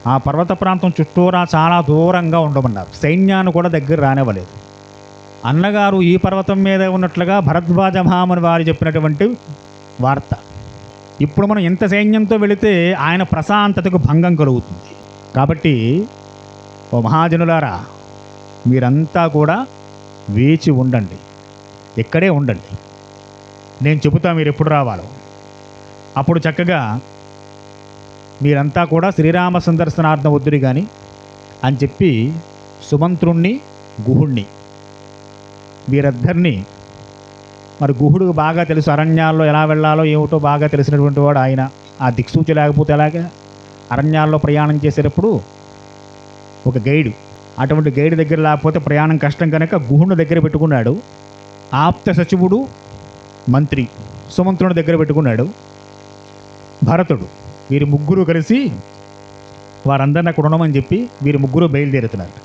ఆ పర్వత ప్రాంతం చుట్టూరా చాలా దూరంగా ఉండమన్నారు. సైన్యాన్ని కూడా దగ్గర రానివ్వలేదు. అన్నగారు ఈ పర్వతం మీద ఉన్నట్లుగా భరద్వాజ మహాముని వారు చెప్పినటువంటి వార్త. ఇప్పుడు మనం ఇంత సైన్యంతో వెళితే ఆయన ప్రశాంతతకు భంగం కలుగుతుంది. కాబట్టి ఓ మహాజనులారా, మీరంతా కూడా వేచి ఉండండి, ఇక్కడే ఉండండి, నేను చెబుతా మీరు ఎప్పుడు రావాలో. అప్పుడు చక్కగా మీరంతా కూడా శ్రీరామ సందర్శనార్థం వద్దురి కానీ అని చెప్పి సుమంత్రుణ్ణి, గుహుణ్ణి వీరిద్దరిని, మరి గుహుడికి బాగా తెలుసు అరణ్యాల్లో ఎలా వెళ్ళాలో ఏమిటో బాగా తెలిసినటువంటి వాడు ఆయన. ఆ దిక్సూచి లేకపోతే ఎలాగా? అరణ్యాల్లో ప్రయాణం చేసేటప్పుడు ఒక గైడు, అటువంటి గైడ్ దగ్గర లేకపోతే ప్రయాణం కష్టం కనుక గుహుడిని దగ్గర పెట్టుకున్నాడు. ఆప్త సచివుడు, మంత్రి సుమంత్రుని దగ్గర పెట్టుకున్నాడు. భరతుడు, వీరి ముగ్గురు కలిసి వారందరిని అక్కడ ఉండమని చెప్పి వీరి ముగ్గురు బయలుదేరుతున్నారు.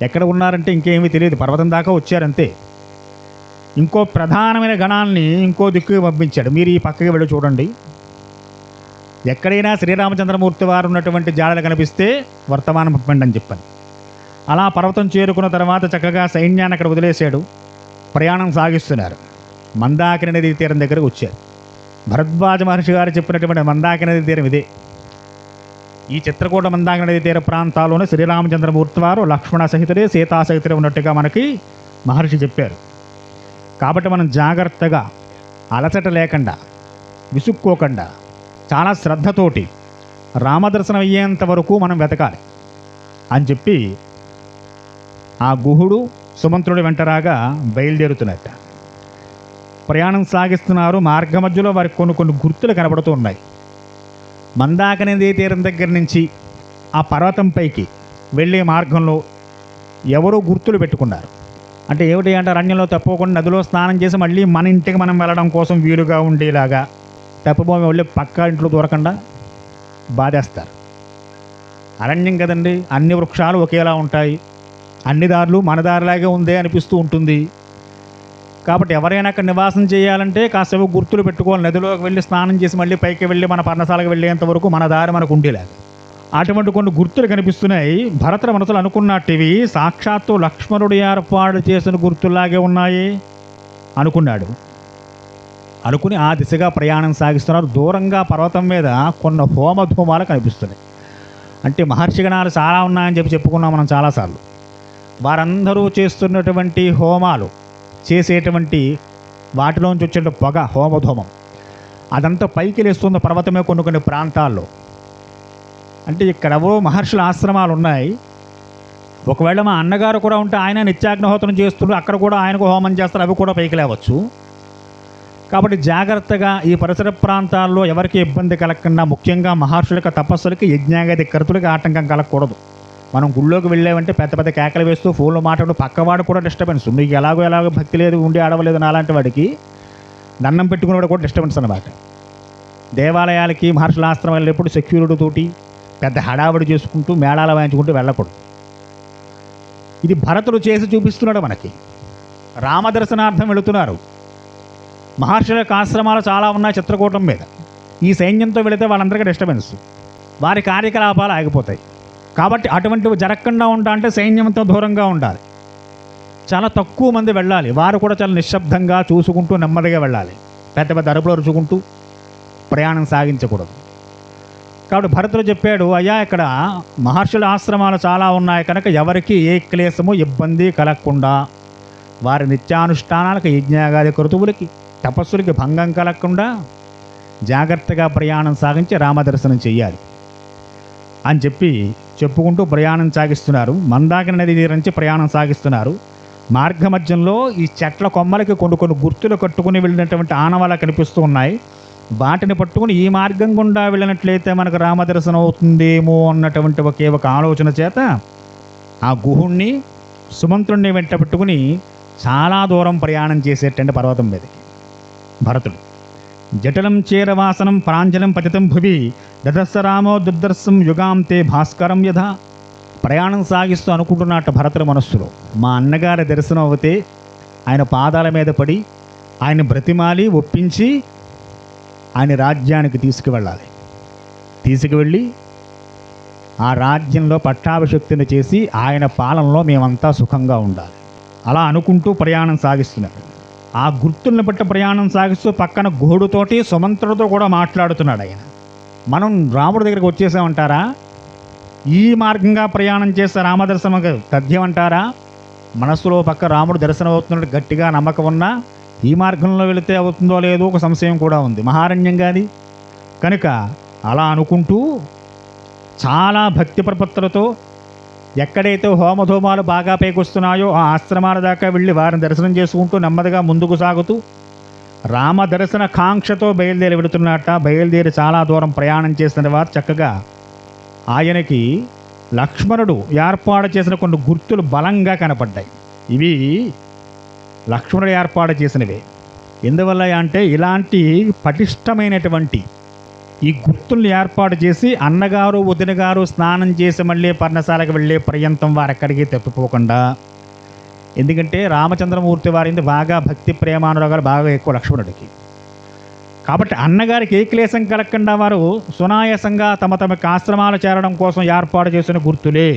ఎక్కడ ఉన్నారంటే ఇంకేమీ తెలియదు, పర్వతం దాకా వచ్చారంతే. ఇంకో ప్రధానమైన గణాల్ని ఇంకో దిక్కుకి పంపించాడు. మీరు ఈ పక్కకి వెళ్ళి చూడండి, ఎక్కడైనా శ్రీరామచంద్రమూర్తి వారు ఉన్నటువంటి జాడలు కనిపిస్తే వర్తమానం పంపండి అని చెప్పాను. అలా పర్వతం చేరుకున్న తర్వాత చక్కగా సైన్యాన్ని అక్కడ వదిలేశాడు. ప్రయాణం సాగిస్తున్నారు. మందాకిని నదీ తీరం దగ్గరకు వచ్చారు. భరద్వాజ మహర్షి గారు చెప్పినటువంటి మందాకిని నదీ తీరం ఇదే. ఈ చిత్రకూట మందాకిని నదీ తీర ప్రాంతాల్లోనే శ్రీరామచంద్రమూర్తి వారు లక్ష్మణ సహితుడే, సీతా సహితుడే ఉన్నట్టుగా మనకి మహర్షి చెప్పారు. కాబట్టి మనం జాగ్రత్తగా, అలసట లేకుండా, విసుక్కోకుండా, చాలా శ్రద్ధతోటి రామదర్శనం అయ్యేంత వరకు మనం వెతకాలి అని చెప్పి ఆ గుహుడు సుమంత్రుడి వెంటరాగా బయలుదేరుతున్నట్ట. ప్రయాణం సాగిస్తున్నారు. మార్గ మధ్యలో వారికి కొన్ని గుర్తులు కనబడుతూ ఉన్నాయి. మందాకిని నదీ తీరం దగ్గర నుంచి ఆ పర్వతం పైకి వెళ్ళే మార్గంలో ఎవరో గుర్తులు పెట్టుకున్నారు. అంటే ఏమిటి అంటే, అరణ్యంలో తప్పకుండా నదిలో స్నానం చేసి మళ్ళీ మన ఇంటికి మనం వెళ్ళడం కోసం వీలుగా ఉండేలాగా తప్పబోమి వెళ్ళి పక్క ఇంట్లో దూరకుండా బాధేస్తారు. అరణ్యం కదండి, అన్ని వృక్షాలు ఒకేలా ఉంటాయి, అన్ని దారులు మన దారిలాగే ఉందే అనిపిస్తూ ఉంటుంది. కాబట్టి ఎవరైనా అక్కడ నివాసం చేయాలంటే కాసేపు గుర్తులు పెట్టుకోవాలి. నదిలోకి వెళ్ళి స్నానం చేసి మళ్ళీ పైకి వెళ్ళి మన పర్ణశాలకు వెళ్ళేంత వరకు మన దారి మనకు ఉండేలాగా అటువంటి కొన్ని గుర్తులు కనిపిస్తున్నాయి. భరతుల మనసులు అనుకున్నట్టివి సాక్షాత్తు లక్ష్మణుడు ఏర్పాటు చేసిన గుర్తుల్లాగే ఉన్నాయి అనుకున్నాడు. అనుకుని ఆ దిశగా ప్రయాణం సాగిస్తున్నారు. దూరంగా పర్వతం మీద కొన్ని హోమధూమాలు కనిపిస్తున్నాయి. అంటే మహర్షి గణాలు చాలా ఉన్నాయని చెప్పుకున్నాం మనం చాలాసార్లు. వారందరూ చేస్తున్నటువంటి హోమాలు, చేసేటువంటి వాటిలోంచి వచ్చే పొగ, హోమధూమం అదంతా పైకి లేస్తుంది పర్వతమే కొన్ని ప్రాంతాల్లో. అంటే ఇక్కడెవరో మహర్షుల ఆశ్రమాలు ఉన్నాయి. ఒకవేళ మా అన్నగారు కూడా ఉంటే ఆయన నిత్యాగ్నిహోత్రం చేస్తున్నారు, అక్కడ కూడా ఆయనకు హోమం చేస్తారు, అవి కూడా పైకి లేవచ్చు. కాబట్టి జాగ్రత్తగా ఈ పరిసర ప్రాంతాల్లో ఎవరికి ఇబ్బంది కలగకుండా, ముఖ్యంగా మహర్షులకు, తపస్సులకి, యజ్ఞాగతి కర్తులకి ఆటంకం కలగకూడదు. మనం గుళ్ళోకి వెళ్ళామంటే పెద్ద పెద్ద కేకలు వేస్తూ ఫోన్లో మాట్లాడు, పక్కవాడు కూడా డిస్టర్బెన్స్. నీకు ఎలాగో భక్తి లేదు, ఉండి ఆడవలేదు నాలాంటి వాడికి దండం పెట్టుకునేవాడు కూడా డిస్టర్బెన్స్ అన్నమాట. దేవాలయాలకి, మహర్షుల ఆశ్రమాలు ఎప్పుడు సెక్యూరిటీ తోటి పెద్ద హడావిడి చేసుకుంటూ మేళాలు వాయించుకుంటూ వెళ్ళకూడదు. ఇది భరతుడు చేసి చూపిస్తున్నాడు మనకి. రామదర్శనార్థం వెళుతున్నారు. మహర్షుల యొక్క ఆశ్రమాలు చాలా ఉన్నాయి చిత్రకూటం మీద. ఈ సైన్యంతో వెళితే వాళ్ళందరికీ డిస్టర్బెన్స్, వారి కార్యకలాపాలు ఆగిపోతాయి. కాబట్టి అటువంటివి జరగకుండా ఉండాలంటే సైన్యంతో దూరంగా ఉండాలి. చాలా తక్కువ మంది వెళ్ళాలి. వారు కూడా చాలా నిశ్శబ్దంగా చూసుకుంటూ నెమ్మదిగా వెళ్ళాలి. పెద్ద పెద్ద అరుపులు అరుచుకుంటూ ప్రయాణం సాగించకూడదు. కాబట్టి భరతుడు చెప్పాడు, అయ్యా ఇక్కడ మహర్షుల ఆశ్రమాలు చాలా ఉన్నాయి కనుక ఎవరికి ఏ క్లేశము, ఇబ్బంది కలగకుండా, వారి నిత్యానుష్ఠానాలకు, యజ్ఞాగాది కృతువులకి, తపస్సులకి భంగం కలగకుండా జాగ్రత్తగా ప్రయాణం సాగించి రామదర్శనం చెయ్యాలి అని చెప్పి చెప్పుకుంటూ ప్రయాణం సాగిస్తున్నారు. మందాకిని నది నుంచి ప్రయాణం సాగిస్తున్నారు. మార్గ మధ్యంలో ఈ చెట్ల కొమ్మలకి కొన్ని గుర్తులు కట్టుకుని వెళ్ళినటువంటి ఆనవాళ్ళు కనిపిస్తూ ఉన్నాయి. వాటిని పట్టుకుని ఈ మార్గం గుండా వెళ్ళినట్లయితే మనకు రామదర్శనం అవుతుందేమో అన్నటువంటి ఒక ఆలోచన చేత ఆ గుహుణ్ణి, సుమంత్రుణ్ణి వెంట పెట్టుకుని చాలా దూరం ప్రయాణం చేసేటండి పర్వతం మీదకి భరతుడు. జటలం చేరవాసనం ప్రాంజలం పతితం భువి దదస్స రామో దుర్దర్శం యుగాంతే భాస్కరం యథా. ప్రయాణం సాగిస్తూ అనుకుంటున్నట్టు భరతుడి మనస్సులో, మా అన్నగారి దర్శనం అవుతే ఆయన పాదాల మీద పడి ఆయన బ్రతిమాలి ఒప్పించి ఆయన రాజ్యానికి తీసుకువెళ్ళాలి. తీసుకువెళ్ళి ఆ రాజ్యంలో పట్టాభిషక్తిని చేసి ఆయన పాలనలో మేమంతా సుఖంగా ఉండాలి. అలా అనుకుంటూ ప్రయాణం సాగిస్తున్నారు. ఆ గుర్తుల్ని బట్టి ప్రయాణం సాగిస్తూ పక్కన గోడుతోటి సుమంత్రుడితో కూడా మాట్లాడుతున్నాడు ఆయన. మనం రాముడి దగ్గరికి వచ్చేసామంటారా? ఈ మార్గంగా ప్రయాణం చేస్తే రామదర్శనం తథ్యం అంటారా? మనస్సులో పక్క రాముడు దర్శనం అవుతున్నట్టు గట్టిగా నమ్మకం ఉన్నా ఈ మార్గంలో వెళితే అవుతుందో లేదో ఒక సంశయం కూడా ఉంది. మహారణ్యం కాది కనుక అలా అనుకుంటూ చాలా భక్తి ప్రపత్తులతో ఎక్కడైతే హోమధూమాలు బాగా పైకొస్తున్నాయో ఆ ఆశ్రమాల దాకా వెళ్ళి వారిని దర్శనం చేసుకుంటూ నెమ్మదిగా ముందుకు సాగుతూ రామ దర్శన కాంక్షతో బయలుదేరి వెళుతున్నట్ట. బయలుదేరి చాలా దూరం ప్రయాణం చేసిన వారు చక్కగా ఆయనకి లక్ష్మణుడు ఏర్పాటు చేసిన కొన్ని గుర్తులు బలంగా కనపడ్డాయి. ఇవి లక్ష్మణుడు ఏర్పాటు చేసినవే. ఎందువల్ల అంటే ఇలాంటి పటిష్టమైనటువంటి ఈ గుర్తుల్ని ఏర్పాటు చేసి అన్నగారు వదిన గారు స్నానం చేసి మళ్ళీ పర్ణశాలకు వెళ్ళే పర్యంతం వారు ఎక్కడికి తప్పిపోకుండా, ఎందుకంటే రామచంద్రమూర్తి వారింది బాగా భక్తి ప్రేమానురాగాలు బాగా ఎక్కువ లక్ష్మణుడికి. కాబట్టి అన్నగారికి ఏ క్లేశం కలగకుండా వారు సునాయాసంగా తమ తమకి ఆశ్రమాలు చేరడం కోసం ఏర్పాటు చేసిన గుర్తులే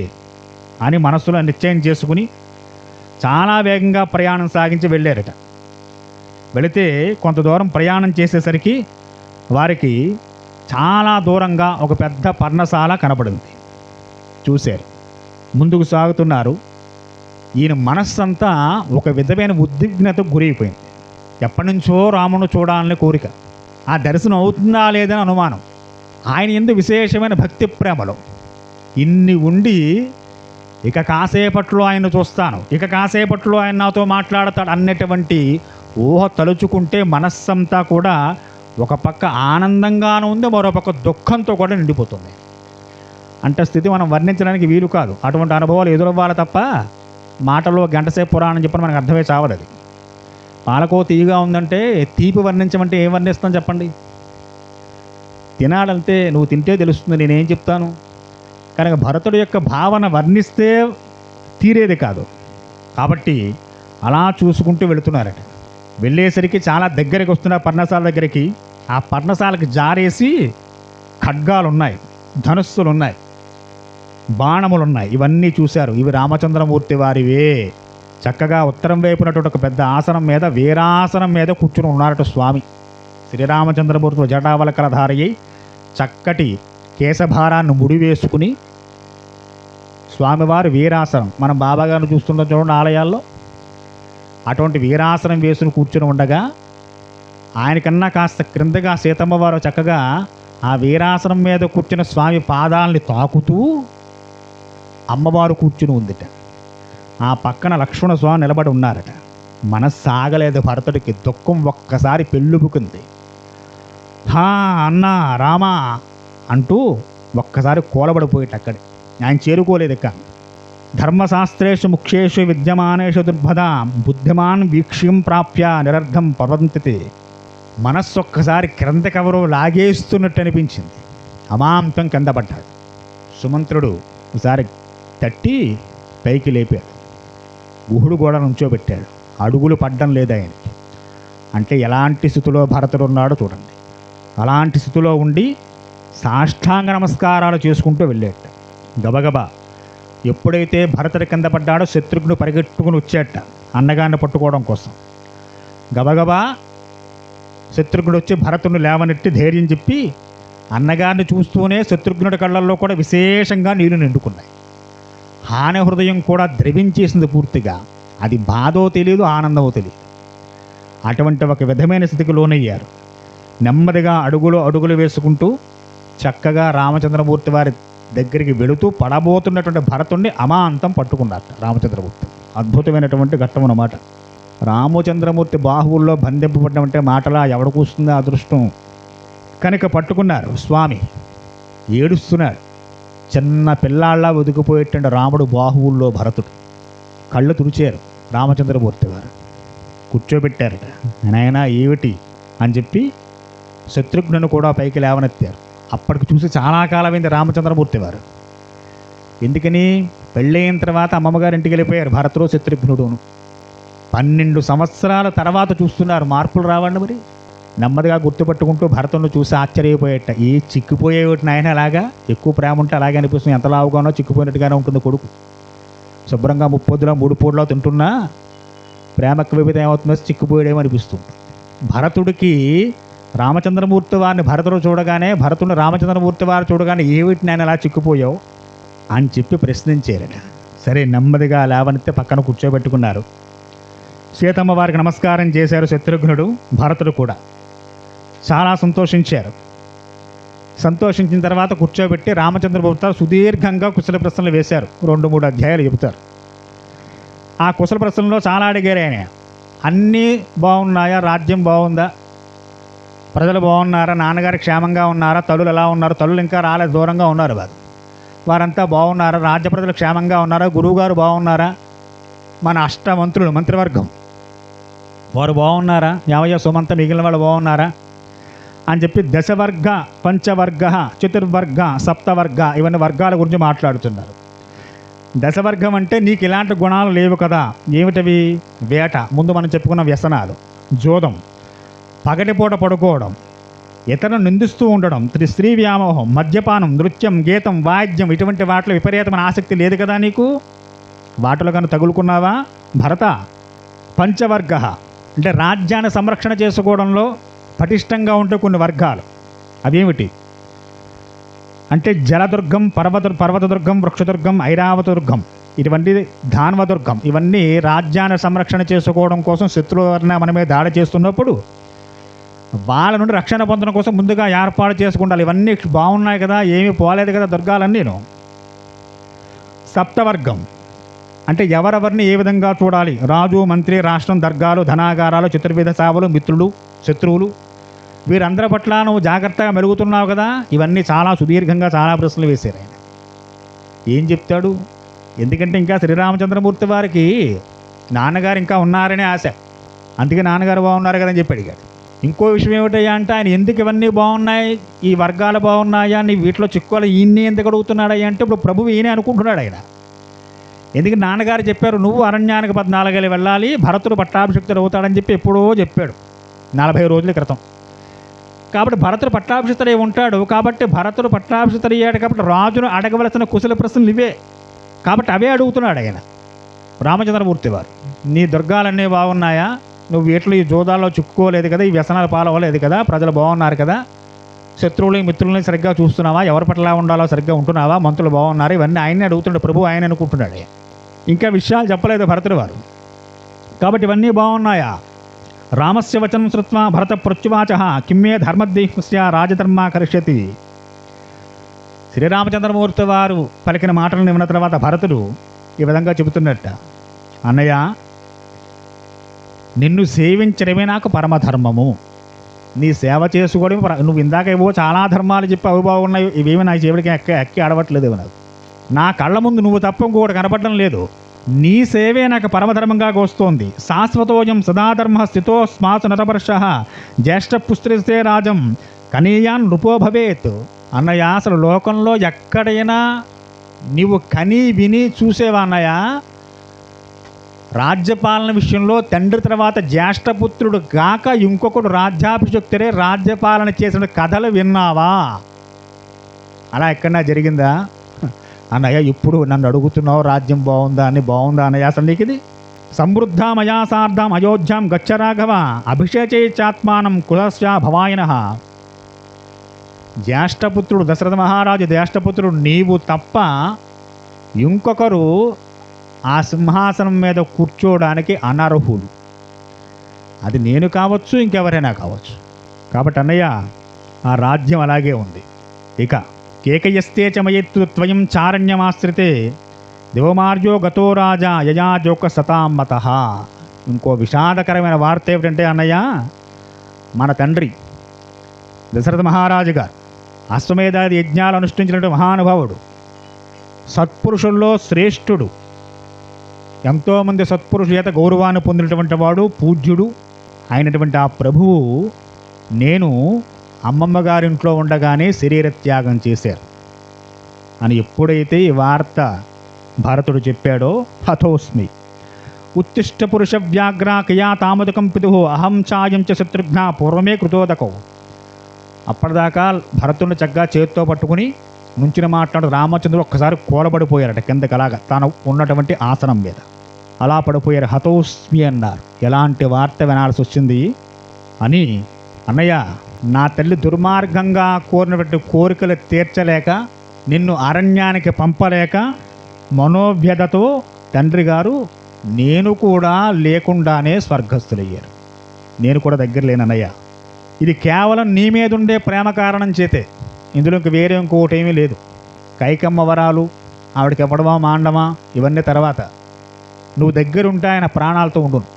అని మనస్సులో నిశ్చయం చేసుకుని చాలా వేగంగా ప్రయాణం సాగించి వెళ్ళారట. వెళితే కొంత దూరం ప్రయాణం చేసేసరికి వారికి చాలా దూరంగా ఒక పెద్ద పర్ణశాల కనపడింది. చూశారు, ముందుకు సాగుతున్నారు. ఈయన మనస్సంతా ఒక విధమైన ఉద్విగ్నతకు గురైపోయింది. ఎప్పటి నుంచో రామును చూడాలని కోరిక, ఆ దర్శనం అవుతుందా లేదని అనుమానం, ఆయన యందు విశేషమైన భక్తి ప్రేమలో ఇన్ని ఉండి ఇక కాసేపట్లో ఆయన చూస్తాను, ఇక కాసేపట్లో ఆయన నాతో మాట్లాడతాడు అన్నటువంటి ఊహ తలుచుకుంటే మనస్సంతా కూడా ఒక పక్క ఆనందంగానూ ఉంది, మరో పక్క దుఃఖంతో కూడా నిండిపోతుంది. అంటే స్థితి మనం వర్ణించడానికి వీలు కాదు. అటువంటి అనుభవాలు ఎదురవ్వాలి తప్ప మాటలో గంటసేపు పురాణం చెప్పని మనకు అర్థమే చావదు. అది పాలకో తీయగా ఉందంటే తీపి వర్ణించమంటే ఏం వర్ణిస్తాం చెప్పండి? తినాలంటే నువ్వు తింటే తెలుస్తుంది, నేనేం చెప్తాను. కనుక భరతుడి యొక్క భావన వర్ణిస్తే తీరేది కాదు. కాబట్టి అలా చూసుకుంటూ వెళుతున్నారట. వెళ్ళేసరికి చాలా దగ్గరికి వస్తున్న పర్ణశాల దగ్గరికి. ఆ పర్ణశాలకు జారేసి ఖడ్గాలు ఉన్నాయి, ధనుస్సులు ఉన్నాయి, బాణములు ఉన్నాయి. ఇవన్నీ చూశారు. ఇవి రామచంద్రమూర్తి వారివే. చక్కగా ఉత్తరం వైపునటువంటి ఒక పెద్ద ఆసనం మీద, వీరాసనం మీద కూర్చుని ఉన్నారట స్వామి. శ్రీరామచంద్రమూర్తి జటావలకరధారయ్యి చక్కటి కేశభారాన్ని ముడివేసుకుని స్వామివారు వీరాసనం, మనం బాబాగారిని చూస్తుంటాం చూడండి ఆలయాల్లో, అటువంటి వీరాసనం వేసుకుని కూర్చుని ఉండగా ఆయనకన్నా కాస్త క్రిందగా సీతమ్మ వారు చక్కగా ఆ వీరాసనం మీద కూర్చున్న స్వామి పాదాలని తాకుతూ అమ్మవారు కూర్చుని ఉందిట. ఆ పక్కన లక్ష్మణ స్వామి నిలబడి ఉన్నారట. మనస్సు ఆగలేదు భరతుడికి. దుఃఖం ఒక్కసారి పెళ్ళుబుకుంది. హా అన్నా రామా అంటూ ఒక్కసారి కూలబడిపోయేట. అక్కడే ఆయన చేరుకోలేదు. ఇక ధర్మశాస్త్రేషు ముఖ్యేషు విద్యమానేషు దుర్భద బుద్ధిమాన్ వీక్ష్యం ప్రాప్య నిరర్ధం పవంతితే. మనస్సు ఒక్కసారి క్రిందకెవరో లాగేస్తున్నట్టు అనిపించింది. అమాంతం కింద పడ్డాడు. సుమంత్రుడు ఒకసారి తట్టి పైకి లేపాడు. గుహుడు కూడా నుంచోబెట్టాడు. అడుగులు పడ్డం లేదు ఆయనకి. అంటే ఎలాంటి స్థితిలో భరతుడు ఉన్నాడో చూడండి. అలాంటి స్థితిలో ఉండి సాష్టాంగ నమస్కారాలు చేసుకుంటూ వెళ్ళాడు. గబగబా ఎప్పుడైతే భరతుడి కింద పడ్డాడో శత్రుఘ్నుడు పరిగెట్టుకుని వచ్చాట అన్నగారిని పట్టుకోవడం కోసం. గబగబా శత్రుఘ్నుడు వచ్చి భరతుడిని లేవనెట్టి ధైర్యం చెప్పి అన్నగారిని చూస్తూనే శత్రుఘ్నుడి కళ్ళల్లో కూడా విశేషంగా నీళ్లు నిండుకున్నాయి. హాని హృదయం కూడా ద్రవించేసింది పూర్తిగా. అది బాధో తెలియదు, ఆనందమో తెలియదు. అటువంటి ఒక విధమైన స్థితికి లోనయ్యారు. నెమ్మదిగా అడుగులు వేసుకుంటూ చక్కగా రామచంద్రమూర్తి వారి దగ్గరికి వెళుతూ పడబోతున్నటువంటి భరతుణ్ణి అమాంతం పట్టుకున్నారు రామచంద్రమూర్తి. అద్భుతమైనటువంటి ఘట్టం అన్నమాట. రామచంద్రమూర్తి బాహువుల్లో బంధింపబడ్డమంటే మాటలా ఎవడు కూస్తుంది అదృష్టం. కనుక పట్టుకున్నారు. స్వామి ఏడుస్తున్నాడు. చిన్న పిల్లాళ్ళ ఒదిగిపోయేటండి రాముడు బాహువుల్లో భరతుడు. కళ్ళు తుడిచారు రామచంద్రమూర్తి వారు. కూర్చోబెట్టారట. నాయనా ఏమిటి అని చెప్పి శత్రుఘ్నుని కూడా పైకి లేవనెత్తారు. అప్పటికి చూసి చాలా కాలమైంది రామచంద్రమూర్తి వారు. ఎందుకని పెళ్ళైన తర్వాత అమ్మమ్మగారి ఇంటికి వెళ్ళిపోయారు భరతుడు శత్రుఘ్నుడును. 12 సంవత్సరాల తర్వాత చూస్తున్నారు, మార్పులు రావండి మరి. నెమ్మదిగా గుర్తుపట్టుకుంటూ భరతుని చూసి ఆశ్చర్యపోయేట, ఏ చిక్కిపోయేటి నాయన, అలాగా ఎక్కువ ప్రేమ ఉంటే అలాగే అనిపిస్తుంది, ఎంత లావుగానో చిక్కిపోయినట్టుగానే ఉంటుంది కొడుకు. శుభ్రంగా 30 3 పూటలో తింటున్నా ప్రేమకు వివిధ ఏమవుతుందో చిక్కిపోయేడేమో అనిపిస్తుంది. భరతుడికి రామచంద్రమూర్తి వారిని భరతుడు చూడగానే, భరతుడిని రామచంద్రమూర్తి వారు చూడగానే ఏమిటి నేను అలా చిక్కిపోయావు అని చెప్పి ప్రశ్నించారట. సరే నెమ్మదిగా లేవనెత్తి పక్కన కూర్చోబెట్టుకున్నారు. సీతమ్మ వారికి నమస్కారం చేశారు శత్రుఘ్నుడు, భరతుడు కూడా చాలా సంతోషించారు. సంతోషించిన తర్వాత కూర్చోబెట్టి రామచంద్రమూర్తి సుదీర్ఘంగా కుశల ప్రశ్నలు వేశారు. 2-3 అధ్యాయాలు చెబుతారు. ఆ కుశల ప్రశ్నలో చాలా అడిగారు ఆయన. అన్నీ బాగున్నాయా, రాజ్యం బాగుందా, ప్రజలు బాగున్నారా, నాన్నగారు క్షేమంగా ఉన్నారా, తల్లులు ఎలా ఉన్నారు, తల్లులు ఇంకా రాలేదు, దూరంగా ఉన్నారు వారంతా బాగున్నారా, రాజ్య ప్రజలు క్షేమంగా ఉన్నారా, గురువుగారు బాగున్నారా, మన అష్టమంత్రులు మంత్రివర్గం వారు బాగున్నారా, యావయ్య సుమంత మిగిలిన వాళ్ళు బాగున్నారా అని చెప్పి దశవర్గ, పంచవర్గ, చతుర్వర్గ, సప్తవర్గ ఇవన్నీ వర్గాల గురించి మాట్లాడుతున్నారు. దశవర్గం అంటే నీకు ఇలాంటి గుణాలు లేవు కదా, ఏమిటవి? వేట, ముందు మనం చెప్పుకున్న వ్యసనాలు, జోదం, పగటిపూట పడుకోవడం, ఇతరులను నిందిస్తూ ఉండడం, స్త్రీ వ్యామోహం, మద్యపానం, నృత్యం, గీతం, వాయిద్యం, ఇటువంటి వాటిలో విపరీతమైన ఆసక్తి లేదు కదా నీకు, వాటిలో కన్నా తగులుకున్నావా భరత? పంచవర్గ అంటే రాజ్యాన్ని సంరక్షణ చేసుకోవడంలో పటిష్టంగా ఉంటే కొన్ని వర్గాలు, అవేమిటి అంటే జలదుర్గం, పర్వతదుర్గం, వృక్షదుర్గం, ఐరావతదుర్గం, ఇటువంటి ధాన్వదుర్గం, ఇవన్నీ రాజ్యాన్ని సంరక్షణ చేసుకోవడం కోసం శత్రువులైనా మన మీద దాడి చేస్తున్నప్పుడు వాళ్ళ నుండి రక్షణ పొందడం కోసం ముందుగా ఏర్పాటు చేసుకుంటారు. ఇవన్నీ బాగున్నాయి కదా, ఏమీ పోలేదు కదా దుర్గాలన్నీను. సప్తవర్గం అంటే ఎవరెవరిని ఏ విధంగా చూడాలి, రాజు, మంత్రి, రాష్ట్రం, దర్గాలు, ధనాగారాలు, చతుర్విధ సేవలు, మిత్రులు, శత్రువులు, వీరందరి పట్ల నువ్వు జాగ్రత్తగా మెలుగుతున్నావు కదా. ఇవన్నీ చాలా సుదీర్ఘంగా చాలా ప్రశ్నలు వేశారు ఆయన. ఏం చెప్తాడు? ఎందుకంటే ఇంకా శ్రీరామచంద్రమూర్తి వారికి నాన్నగారు ఇంకా ఉన్నారనే ఆశ, అందుకే నాన్నగారు బాగున్నారు కదా అని చెప్పి అడిగాడు. ఇంకో విషయం ఏమిటయ్యా అంటే ఆయన ఎందుకు ఇవన్నీ బాగున్నాయి, ఈ వర్గాలు బాగున్నాయా, నీ వీటిలో చిక్కులు ఈయన్ని ఎందుకు అడుగుతున్నాడయ్యా అంటే ఇప్పుడు ప్రభువు ఈయనే అనుకుంటున్నాడు ఆయన. ఎందుకంటే నాన్నగారు చెప్పారు, నువ్వు అరణ్యానికి 14 ఏళ్ళు వెళ్ళాలి, భరతుడు పట్టాభిషిక్తుడు అవుతాడని చెప్పి ఎప్పుడో చెప్పాడు 40 రోజుల క్రితం. కాబట్టి భరతుడు పట్టాభిషిక్తుడై ఉంటాడు. కాబట్టి భరతుడు పట్టాభిషిక్తుడు అయ్యాడు కాబట్టి రాజును అడగవలసిన కుశల ప్రశ్నలు ఇవే. కాబట్టి అవే అడుగుతున్నాడు ఆయన రామచంద్రమూర్తి వారు. నీ దుర్గాలన్నీ బాగున్నాయా, నువ్వు వీటిలో ఈ జోదాల్లో చిక్కుకోలేదు కదా, ఈ వ్యసనాలు పాలవలేదు కదా, ప్రజలు బాగున్నారు కదా, శత్రువులు మిత్రులని సరిగ్గా చూస్తున్నావా, ఎవరి పట్ల ఉండాలో సరిగ్గా ఉంటున్నావా, మంత్రులు బాగున్నారు, ఇవన్నీ ఆయన్ని అడుగుతున్నాడు ప్రభు, ఆయన అనుకుంటున్నాడు. ఇంకా విషయాలు చెప్పలేదు భరతుడు వారు. కాబట్టి ఇవన్నీ బాగున్నాయా? రామస్య వచనం శ్రుత్వా భరత ప్రత్యువాచ కిమ్మే ధర్మద్దేహస్య రాజధర్మ కరిష్యతి. శ్రీరామచంద్రమూర్తి వారు పలికిన మాటలను విన్న తర్వాత భరతుడు ఈ విధంగా చెబుతున్నట్ట, అన్నయ్య నిన్ను సేవించడమే నాకు పరమధర్మము, నీ సేవ చేసుకోవడం, నువ్వు ఇందాక ఏవో చాలా ధర్మాలు చెప్పి అవి బాగున్నాయి, ఇవేమి నాకు చెవిడికి ఎక్కి ఆడవట్లేదు, నాకు నా కళ్ళ ముందు నువ్వు తప్ప ఇంకొకటి కనపడడం లేదు, నీ సేవే నాకు పరమధర్మంగా వస్తోంది. శాశ్వతోయం సదాధర్మ స్థితో స్మాసు నరవర్ష జ్యేష్ఠ పుస్త్రిస్తే రాజం కనీయాన్ నృపో భవేత్. అన్నయ్య అసలు లోకంలో ఎక్కడైనా నీవు కని విని చూసేవా అన్నయ్య, రాజ్యపాలన విషయంలో తండ్రి తర్వాత జ్యేష్ఠపుత్రుడు గాక ఇంకొకడు రాజ్యాభిషక్తుడే రాజ్యపాలన చేసిన కథలు విన్నావా? అలా ఎక్కడన్నా జరిగిందా అన్నయ్య? ఇప్పుడు నన్ను అడుగుతున్నావు రాజ్యం బాగుందా అని. బాగుందా అన్నయ్య అసలు నీకు ఇది? సమృద్ధామయా సార్ధం అయోధ్యాం గచ్చ రాఘవ అభిషేచేత్మానం కులస్య భవాయన. జ్యేష్ఠపుత్రుడు దశరథ మహారాజు జ్యేష్ఠపుత్రుడు నీవు తప్ప ఇంకొకరు ఆ సింహాసనం మీద కూర్చోవడానికి అనర్హుడు. అది నేను కావచ్చు, ఇంకెవరైనా కావచ్చు. కాబట్టి అన్నయ్య ఆ రాజ్యం అలాగే ఉంది. ఇక కేకయస్తే చమయత్తు త్వయం చారణ్యమాశ్రితే దేవమార్యో గతో రాజా యయాజోక శతామత. ఇంకో విషాదకరమైన వార్త ఏమిటంటే అన్నయ్య, మన తండ్రి దశరథ మహారాజు గారు అశ్వమేధాది యజ్ఞాలు అనుష్ఠించినటువంటి మహానుభావుడు, సత్పురుషుల్లో శ్రేష్ఠుడు, ఎంతోమంది సత్పురుషుల చేత గౌరవాన్ని పొందినటువంటి వాడు, పూజ్యుడు అయినటువంటి ఆ ప్రభువు నేను అమ్మమ్మ గారింట్లో ఉండగానే శరీర త్యాగం చేశారు. అని ఎప్పుడైతే ఈ వార్త భరతుడు చెప్పాడో హతోస్మి ఉత్తిష్ట పురుష వ్యాఘ్ర కయా తామదకం పితు అహం ఛాయం చ శత్రుఘ్న పూర్వమే కృతోదకం. అప్పటిదాకా భరతుడిని చక్కగా చేతితో పట్టుకుని నుంచిన మాట్లాడు రామచంద్రుడు ఒక్కసారి కూలబడిపోయారట కిందకి, అలాగా తాను ఉన్నటువంటి ఆసనం మీద అలా పడిపోయారు. హతోస్మి అన్నారు. ఎలాంటి వార్త వినాల్సి వచ్చింది అని, అన్నయ్య నా తల్లి దుర్మార్గంగా కోరినటువంటి కోరికలు తీర్చలేక నిన్ను అరణ్యానికి పంపలేక మనోవ్యధతో తండ్రి గారు నేను కూడా లేకుండానే స్వర్గస్థులయ్యారు. నేను కూడా దగ్గర లేనన్నయ్య. ఇది కేవలం నీ మీద ఉండే ప్రేమ కారణం చేతే, ఇందులో ఇంక వేరే ఇంకోటి ఏమీ లేదు. కైకమ్మ వరాలు ఆవిడకి ఇవ్వడమా మాండమా ఇవన్నీ తర్వాత, నువ్వు దగ్గరుంటే ఆయన ప్రాణాలతో ఉండును.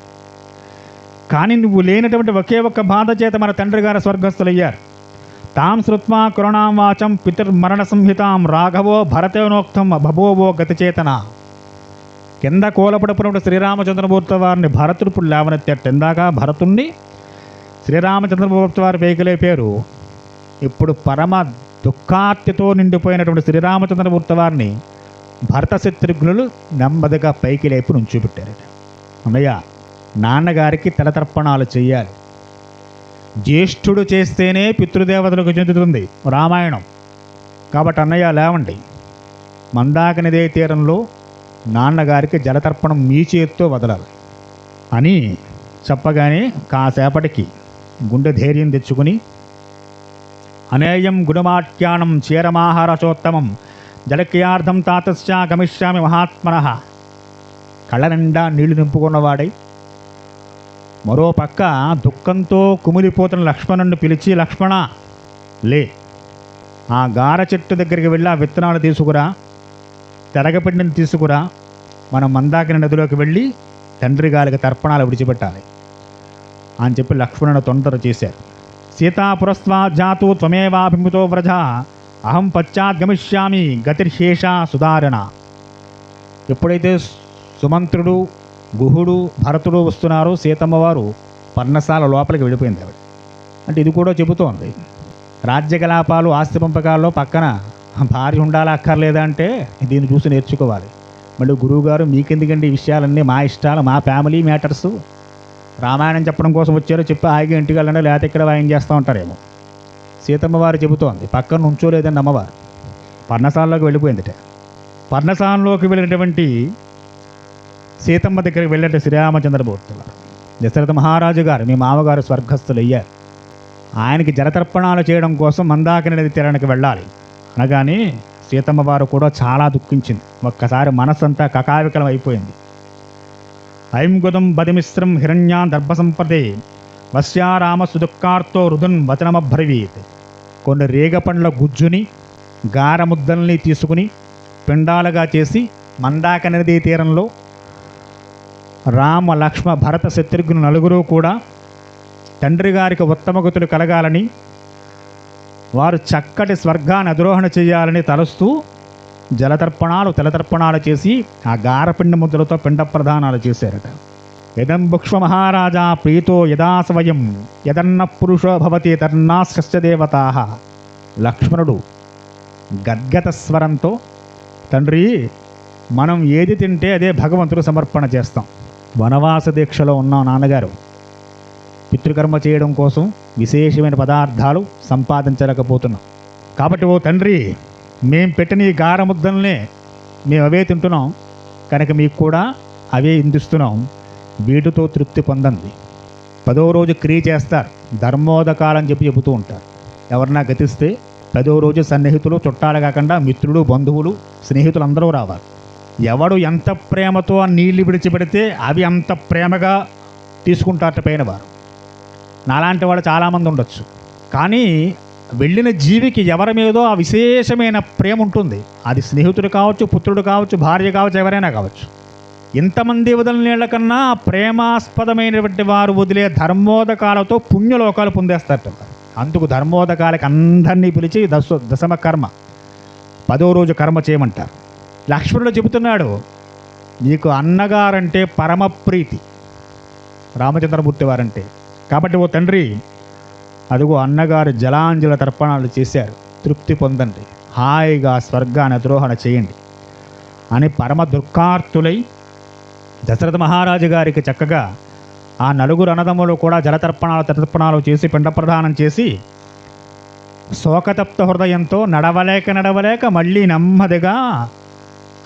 కానీ నువ్వు లేనటువంటి ఒకే ఒక్క బాధ చేత మన తండ్రి గారు స్వర్గస్థులయ్యారు. తాం శృత్వా కరుణాం వాచం పితృమరణ సంహితాం రాఘవో భరతేనోక్తం అభవోవో గతిచేతన. కింద కూలపడిపోయినప్పుడు శ్రీరామచంద్రమూర్తి వారిని భరతుడు ఇప్పుడు లేవనెత్తాడు. ఇందాక భరతుణ్ణి శ్రీరామచంద్రమూర్తి వారి పైకి లేపారు. ఇప్పుడు పరమ దుఃఖార్తితో నిండిపోయినటువంటి శ్రీరామచంద్రమూర్తి వారిని భరత శత్రుఘ్నులు నెమ్మదిగా పైకి లేపి నుంచోబెట్టారట. అన్నయ్య నాన్నగారికి తలతర్పణాలు చెయ్యాలి. జ్యేష్ఠుడు చేస్తేనే పితృదేవతలకు చెందుతుంది రామాయణం. కాబట్టి అన్నయ్య లేవండి, మందాకినదే తీరంలో నాన్నగారికి జలతర్పణం మీ చేతితో వదలాలి అని చెప్పగానే కాసేపటికి గుండె ధైర్యం తెచ్చుకుని అనేయం గుణమాఖ్యానం చీరమాహారచోత్తమం జలక్రియార్థం తాతశ్చ గమిష్యామి మహాత్మనః. కళ్ళ నిండా నీళ్లు నింపుకున్నవాడై మరో పక్క దుఃఖంతో కుమిలిపోతున్న లక్ష్మణుడిని పిలిచి, లక్ష్మణ లే, ఆ గార చెట్టు దగ్గరికి వెళ్ళి ఆ విత్తనాలు తీసుకురా, తెరగపిండిని తీసుకురా, మనం మందాకిని నదిలోకి వెళ్ళి తండ్రి గారికి తర్పణాలు విడిచిపెట్టాలి అని చెప్పి లక్ష్మణుడు తొందర చేశారు. సీతాపురస్వా జాతు త్వమేవాభిముతో వ్రజ అహం పశ్చాద్గమిష్యామి గతిర్శేష సుధారణ. ఎప్పుడైతే సుమంత్రుడు గుహుడు భరతుడు వస్తున్నారో సీతమ్మ వారు పర్ణశాల లోపలికి వెళ్ళిపోయింది. ఆవిడ అంటే ఇది కూడా చెబుతోంది, రాజ్యకలాపాలు ఆస్తి పంపకాల్లో పక్కన భార్య ఉండాలా అక్కర్లేదా అంటే దీన్ని చూసి నేర్చుకోవాలి. మళ్ళీ గురువుగారు మీకెందుకండి ఈ విషయాలన్నీ, మా ఇష్టాలు, మా ఫ్యామిలీ మ్యాటర్స్, రామాయణం చెప్పడం కోసం వచ్చారో చెప్పి హాయిగా ఇంటికి వెళ్ళండి, లేకపోతే ఇక్కడ వాయిన్ చేస్తూ ఉంటారేమో. సీతమ్మ వారు చెబుతోంది, పక్కన ఉంచోలేదండి అమ్మవారు, పర్ణశాలలోకి వెళ్ళిపోయిందిట. పర్ణశాలలోకి వెళ్ళినటువంటి సీతమ్మ దగ్గరికి వెళ్ళంటే శ్రీరామచంద్రమూర్తి వారు, దశరథ మహారాజు గారు మీ మామగారు స్వర్గస్థులు అయ్యారు, ఆయనకి జలతర్పణాలు చేయడం కోసం మందాకిని నది తీరానికి వెళ్ళాలి అనగానే సీతమ్మ వారు కూడా చాలా దుఃఖించింది. ఒక్కసారి మనస్సంతా కకావికలం అయిపోయింది. ఐం గుదం బదిమిశ్రం హిరణ్యాన్ దర్భసంపదే వశ్యారామ సుదుఃఖార్తో రుదున్ వచనమబ్రవీత్. కొన్ని రేగపండ్ల గుజ్జుని గార ముద్దల్ని తీసుకుని పిండాలుగా చేసి మందాకిని నదీ తీరంలో రామ లక్ష్మ భరత శత్రుఘ్నులు నలుగురు కూడా తండ్రి గారికి ఉత్తమగతులు కలగాలని, వారు చక్కటి స్వర్గాన్ని అధిరోహణ చేయాలని తలుస్తూ తలతర్పణాలు చేసి ఆ గారపిండి ముద్దలతో పిండ ప్రదానాలు చేశారట. యదం భుక్ష్వ మహారాజా ప్రీతో యదా స్వయం యదన్న పురుషో భవతి తర్నాశ్చ దేవతా. లక్ష్మణుడు గద్గత స్వరంతో, తండ్రి మనం ఏది తింటే అదే భగవంతుడు సమర్పణ చేస్తాం. వనవాస దీక్షలో ఉన్న నాన్నగారు పితృకర్మ చేయడం కోసం విశేషమైన పదార్థాలు సంపాదించలేకపోతున్నాం. కాబట్టి ఓ తండ్రి, మేము పెట్టిన ఈ గార ముద్దల్నే మేము అవే తింటున్నాం కనుక మీకు కూడా అవే ఇందిస్తున్నాం, వీటితో తృప్తి పొందండి. 10వ రోజు క్రియ చేస్తారు, ధర్మోదకాలని చెప్పి చెబుతూ ఉంటారు. ఎవరన్నా గతిస్తే 10వ రోజు సన్నిహితులు చుట్టాలు కాకుండా మిత్రులు బంధువులు స్నేహితులు అందరూ రావాలి. ఎవడు ఎంత ప్రేమతో ఆ నీళ్లు విడిచిపెడితే అవి అంత ప్రేమగా తీసుకుంటారట పైన వారు. నాలాంటి వాళ్ళు చాలామంది ఉండొచ్చు, కానీ వెళ్ళిన జీవికి ఎవరి మీదో ఆ విశేషమైన ప్రేమ ఉంటుంది. అది స్నేహితుడు కావచ్చు, పుత్రుడు కావచ్చు, భార్య కావచ్చు, ఎవరైనా కావచ్చు. ఇంతమంది వదిలిన నీళ్ల కన్నా ప్రేమాస్పదమైనటువంటి వారు వదిలే ధర్మోదకాలతో పుణ్యలోకాలు పొందేస్తారట. అందుకు ధర్మోదకాలకి అందరినీ పిలిచి దశమ కర్మ 10వ రోజు కర్మ చేయమంటారు. లక్ష్మణుడు చెబుతున్నాడు, నీకు అన్నగారంటే పరమ ప్రీతి రామచంద్రమూర్తి వారంటే. కాబట్టి ఓ తండ్రి, అదిగో అన్నగారు జలాంజల తర్పణాలు చేశారు, తృప్తి పొందండి, హాయిగా స్వర్గాన్ని అధిరోహణ చేయండి అని పరమ దుఃఖార్తులై దశరథ మహారాజు గారికి చక్కగా ఆ నలుగురు అన్నదమ్ములు కూడా జలతర్పణాలు తటర్పణాలు చేసి పిండ ప్రదానం చేసి శోకతప్త హృదయంతో నడవలేక మళ్ళీ నెమ్మదిగా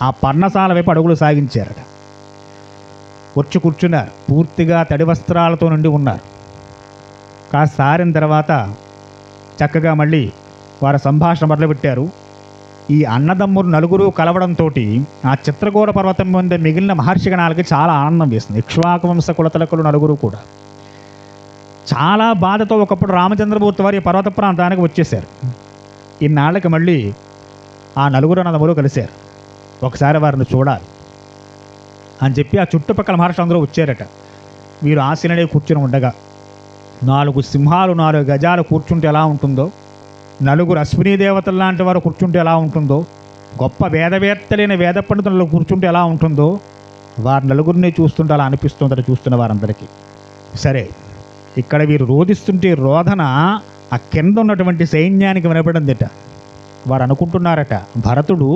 ఆ పర్ణశాల వైపు అడుగులు సాగించారట. వచ్చి కూర్చున్నారు. పూర్తిగా తడి వస్త్రాలతో నుండి ఉన్నారు. కాస్త సారిన తర్వాత చక్కగా మళ్ళీ వారి సంభాషణ మొదలుపెట్టారు. ఈ అన్నదమ్ములు నలుగురు కలవడంతో ఆ చిత్రకూట పర్వతం మీద మిగిలిన మహర్షిగణాలకి చాలా ఆనందం వేసింది. ఇక్ష్వాకు వంశ కులతలకులు నలుగురు కూడా చాలా బాధతో ఒకప్పుడు రామచంద్రమూర్తి వారి పర్వత ప్రాంతానికి వచ్చేసారు. ఇన్నాళ్ళకి మళ్ళీ ఆ నలుగురు అన్నదమ్ములు కలిశారు. ఒకసారి వారిని చూడాలి అని చెప్పి ఆ చుట్టుపక్కల మహర్షులు అందరూ వచ్చారట. వీరు ఆశీనులై కూర్చుని ఉండగా 4 సింహాలు 4 గజాలు కూర్చుంటే ఎలా ఉంటుందో, నలుగురు అశ్వినీ దేవతల లాంటి వారు కూర్చుంటే ఎలా ఉంటుందో, గొప్ప వేదవేత్తలైన వేద పండితులు కూర్చుంటే ఎలా ఉంటుందో, వారి నలుగురిని చూస్తుంటే అలా అనిపిస్తుందట చూస్తున్న వారందరికీ. సరే, ఇక్కడ వీరు రోధిస్తుంటే రోదన ఆ కింద ఉన్నటువంటి సైన్యానికి వినపడిందిట. వారు అనుకుంటున్నారట, భరతుడు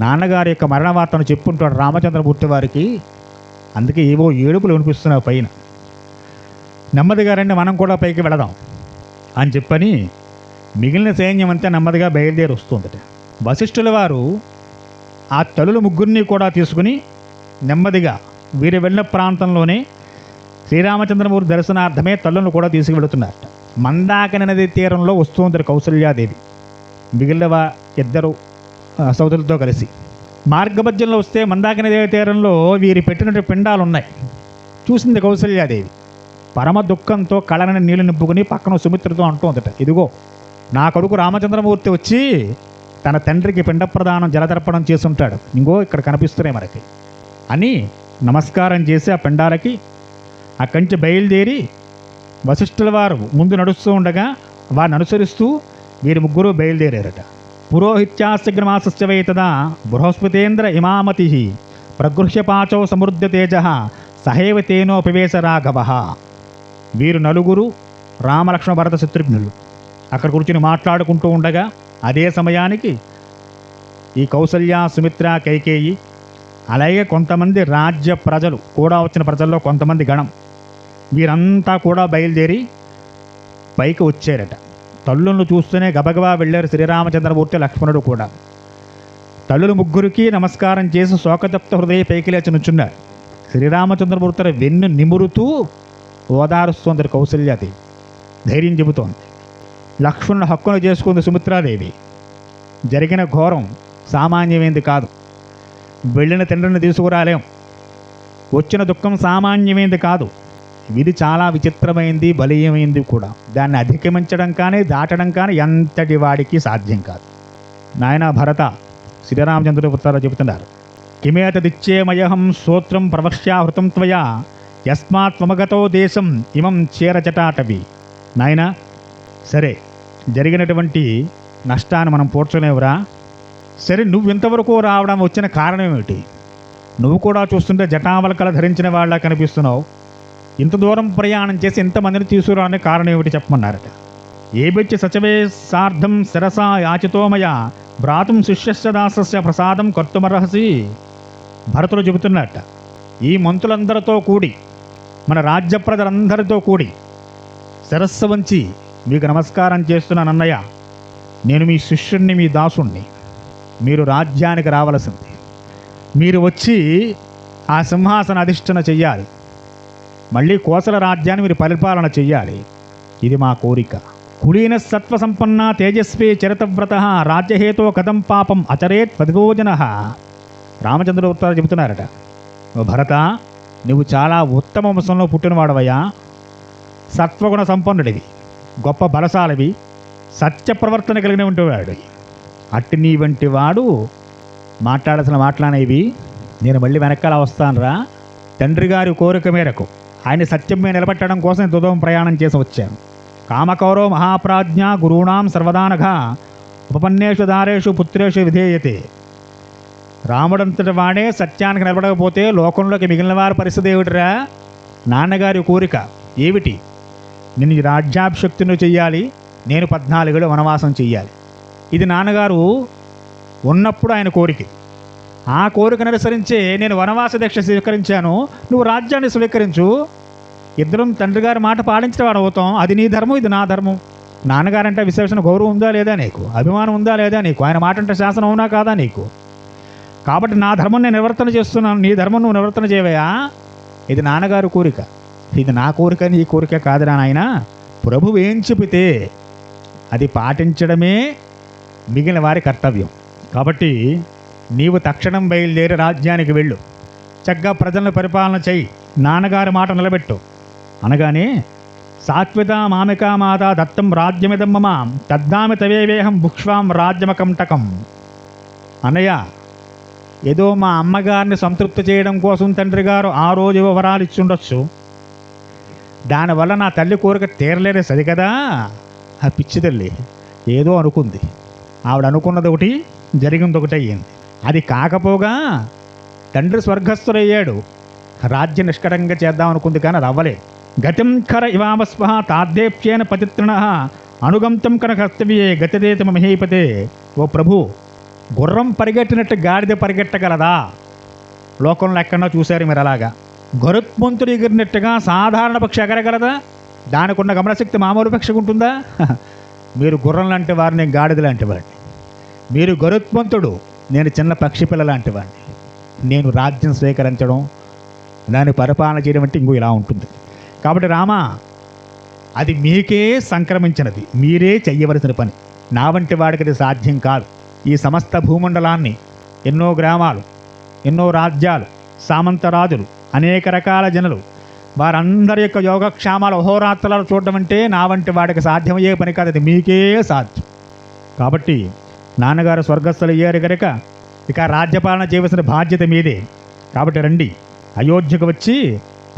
నాన్నగారి యొక్క మరణ వార్తను చెప్పుంటాడు రామచంద్రమూర్తి వారికి, అందుకే ఏవో ఏడుపులు వినిపిస్తున్నాయి పైన. నెమ్మదిగా రండి, మనం కూడా పైకి వెళదాం అని చెప్పని మిగిలిన సైన్యం అంతా నెమ్మదిగా బయలుదేరి వస్తుందట. వశిష్ఠుల వారు ఆ తల్లుల ముగ్గురిని కూడా తీసుకుని నెమ్మదిగా వీరు వెళ్ళిన ప్రాంతంలోనే శ్రీరామచంద్రమూర్తి దర్శనార్థమే తల్లులను కూడా తీసుకువెళుతున్నారట. మందాకిని నది తీరంలో వస్తుంది కౌసల్యాదేవి మిగిలిన ఇద్దరు సోదరులతో కలిసి. మార్గమధ్యంలో వస్తే మందాకిని నది తీరంలో వీరి పెట్టినట్టు పిండాలు ఉన్నాయి. చూసింది కౌసల్యాదేవి. పరమ దుఃఖంతో కళ్ళని నీళ్లు నింపుకుని పక్కన సుమిత్రతో అంటుందట, ఇదిగో నా కొడుకు రామచంద్రమూర్తి వచ్చి తన తండ్రికి పిండ ప్రదానం జలతర్పణం చేసుంటాడు, ఇంకో ఇక్కడ కనిపిస్తున్నాయి మనకి అని నమస్కారం చేసి ఆ పిండాలకి అక్కడి నుంచి బయలుదేరి వశిష్ఠుల వారు ముందు నడుస్తూ ఉండగా వారిని అనుసరిస్తూ వీరి ముగ్గురు బయలుదేరారట. పురోహిత్యాస్యగ్రమాసస్య వై తదా బృహస్పతేంద్ర ఇమామతి ప్రగృహ్య పాచో సమృద్ధ తేజ సహేవ తేనోపవేశ రాఘవ. వీరు నలుగురు రామలక్ష్మణ భరత శత్రుఘ్నులు అక్కడ కూర్చుని మాట్లాడుకుంటూ ఉండగా అదే సమయానికి ఈ కౌసల్య సుమిత్ర కైకేయి అలాగే కొంతమంది రాజ్య ప్రజలు కూడా వచ్చిన ప్రజల్లో కొంతమంది గణం వీరంతా కూడా బయలుదేరి పైకి వచ్చారట. తల్లులను చూస్తూనే గబగబా వెళ్ళారు శ్రీరామచంద్రమూర్తి లక్ష్మణుడు కూడా. తల్లులు ముగ్గురికి నమస్కారం చేసి శోకతప్త హృదయ పైకి లేచి నుంచున్నారు. శ్రీరామచంద్రమూర్తి వెన్ను నిమురుతూ ఓదారుస్తోంది కౌసల్యాదేవి, ధైర్యం చెబుతోంది. లక్ష్మణుడు హక్కును చేసుకుంది సుమిత్రాదేవి. జరిగిన ఘోరం సామాన్యమైంది కాదు. వెళ్ళిన తండ్రిని తీసుకురాలేం. వచ్చిన దుఃఖం సామాన్యమైంది కాదు. ఇది చాలా విచిత్రమైంది, బలీయమైంది కూడా. దాన్ని అధిగమించడం కానీ దాటడం కానీ ఎంతటి వాడికి సాధ్యం కాదు. నాయన భరత, శ్రీరామచంద్రపుత్ర చెబుతున్నారు, కిమేతదిచ్చేమయహం స్తోత్రం ప్రవక్ష్యాహృతం త్వయా యస్మాత్ త్వమగతో దేశం ఇమం చేరచటాటవి. నాయన, సరే జరిగినటువంటి నష్టాన్ని మనం పోడ్చలేవురా. సరే, నువ్వు ఇంతవరకు రావడం వచ్చిన కారణం ఏమిటి? నువ్వు కూడా చూస్తుంటే జటావలకల ధరించిన వాళ్ళ కనిపిస్తున్నావు. ఇంత దూరం ప్రయాణం చేసి ఇంతమందిని తీసుకురావడానికి కారణం ఏమిటి చెప్పమన్నారట. ఏబిచ్చి సచవే సార్ధం శిరసా యాచితోమయ భ్రాతుం శిష్యస్య దాసస్య ప్రసాదం కర్తుమర్హసి. భరతుడు చెబుతున్నట్ట, ఈ మంత్రులందరితో కూడి మన రాజ్య ప్రజలందరితో కూడి శిరస్సు వంచి మీకు నమస్కారం చేస్తున్నాను అన్నయ్య. నేను మీ శిష్యుణ్ణి, మీ దాసుణ్ణి. మీరు రాజ్యానికి రావలసింది. మీరు వచ్చి ఆ సింహాసన అధిష్ఠన చెయ్యాలి. మళ్ళీ కోసల రాజ్యాన్ని మీరు పరిపాలన చెయ్యాలి. ఇది మా కోరిక. కులీన సత్వసంపన్న తేజస్వీ చరితవ్రత రాజ్యహేతో కథం పాపం అచరేత్ పదిభోజన. రామచంద్రపుత్ర చెబుతున్నారట, ఓ భరత, నువ్వు చాలా ఉత్తమ వంశంలో పుట్టినవాడవయ్యా. సత్వగుణ సంపన్నుడివి, గొప్ప బలశాలివి, సత్య ప్రవర్తన కలిగిన వాడు. అట్టి నీ వంటి వాడు మాట్లాడాల్సిన మాట్లాడేవి నేను మళ్ళీ వెనకాల వస్తానురా. తండ్రి గారి కోరిక మేరకు ఆయన సత్యం మీద నిలబెట్టడం కోసం ఇంత దూరం ప్రయాణం చేసి వచ్చాను. కామకౌరవ మహాప్రాజ్ఞ గురూణాం సర్వదానఘ ఉపపన్నేషు దారేషు పుత్రేషు విధేయతే. రాముడంతటి వాడే సత్యానికి నిలబడకపోతే లోకంలోకి మిగిలిన వారి పరిస్థితి ఏమిటిరా? నాన్నగారి కోరిక ఏమిటి? నిన్ను రాజ్యాభిషక్తిని చెయ్యాలి, నేను 14 ఏళ్ళు వనవాసం చెయ్యాలి. ఇది నాన్నగారు ఉన్నప్పుడు ఆయన కోరిక. ఆ కోరికను అనుసరించే నేను వనవాస దీక్ష స్వీకరించాను, నువ్వు రాజ్యాన్ని స్వీకరించు, ఇద్దరం తండ్రి గారి మాట పాటించిన వాడు అవుతాం. అది నీ ధర్మం, ఇది నా ధర్మం. నాన్నగారంటే విశేషణ గౌరవం ఉందా లేదా నీకు, అభిమానం ఉందా లేదా నీకు, ఆయన మాట అంటే శాసనం అవునా కాదా నీకు? కాబట్టి నా ధర్మం నేను నివర్తన చేస్తున్నాను, నీ ధర్మం నువ్వు నివర్తన చేయవయా. ఇది నాన్నగారి కోరిక, ఇది నా కోరిక, నీ కోరిక కాదురా నాయన. ప్రభువు ఏం చెబితే అది పాటించడమే మిగిలిన వారి కర్తవ్యం. కాబట్టి నీవు తక్షణం బయలుదేరి రాజ్యానికి వెళ్ళు, చక్కగా ప్రజలను పరిపాలన చెయ్యి, నాన్నగారి మాట నిలబెట్టు అనగానే సాత్విత మామికా మాత దత్తం రాజ్యమిదం మమ తద్దామి తవేవేహం భుక్ష్వాం రాజ్యమకంటకం. అన్నయ్య, ఏదో మా అమ్మగారిని సంతృప్తి చేయడం కోసం తండ్రి గారు ఆ రోజు వివరాలు ఇచ్చుండొచ్చు, దానివల్ల నా తల్లి కోరిక తీరలేని సరి కదా. ఆ పిచ్చి తల్లి ఏదో అనుకుంది, ఆవిడ అనుకున్నది ఒకటి, జరిగింది ఒకటి అయ్యింది. అది కాకపోగా తండ్రి స్వర్గస్థుడయ్యాడు, రాజ్య నిష్కరంగా చేద్దాం అనుకుంది కానీ అది అవ్వలేదు. గతిం ఖర ఇవామస్వ తాద్దేప్యేన పతిత్రిణ అనుగంతం కన కర్తవ్యే గతిదేత మహీపతే. ఓ ప్రభు, గుర్రం పరిగెట్టినట్టు గాడిద పరిగెట్టగలదా? లోకంలో ఎక్కడన్నా చూశారు మీరు అలాగా? గరుత్మంతుడు ఎగిరినట్టుగా సాధారణ పక్షి ఎగరగలదా? దానికి ఉన్న గమనశక్తి మామూలు పక్షికి ఉంటుందా? మీరు గుర్రం లాంటి వారు, నేను గాడిద లాంటి వాడిని. మీరు గరుత్మంతుడు, నేను చిన్న పక్షి పిల్ల లాంటి వాడిని. నేను రాజ్యం స్వీకరించడం, దాన్ని పరిపాలన చేయడం అంటే ఇంకో ఇలా ఉంటుంది. కాబట్టి రామా, అది మీకే సంక్రమించినది, మీరే చెయ్యవలసిన పని. నా వంటి వాడికి అది సాధ్యం కాదు. ఈ సమస్త భూమండలాన్ని, ఎన్నో గ్రామాలు, ఎన్నో రాజ్యాలు, సామంతరాజులు, అనేక రకాల జనులు, వారందరి యొక్క యోగక్షేమాలు అహోరాత్రాలు చూడడం అంటే నా వంటి వాడికి సాధ్యమయ్యే పని కాదు, అది మీకే సాధ్యం. కాబట్టి నాన్నగారు స్వర్గస్థులు అయ్యారు కనుక ఇక రాజ్యపాలన చేయవలసిన బాధ్యత మీదే. కాబట్టి రండి, అయోధ్యకు వచ్చి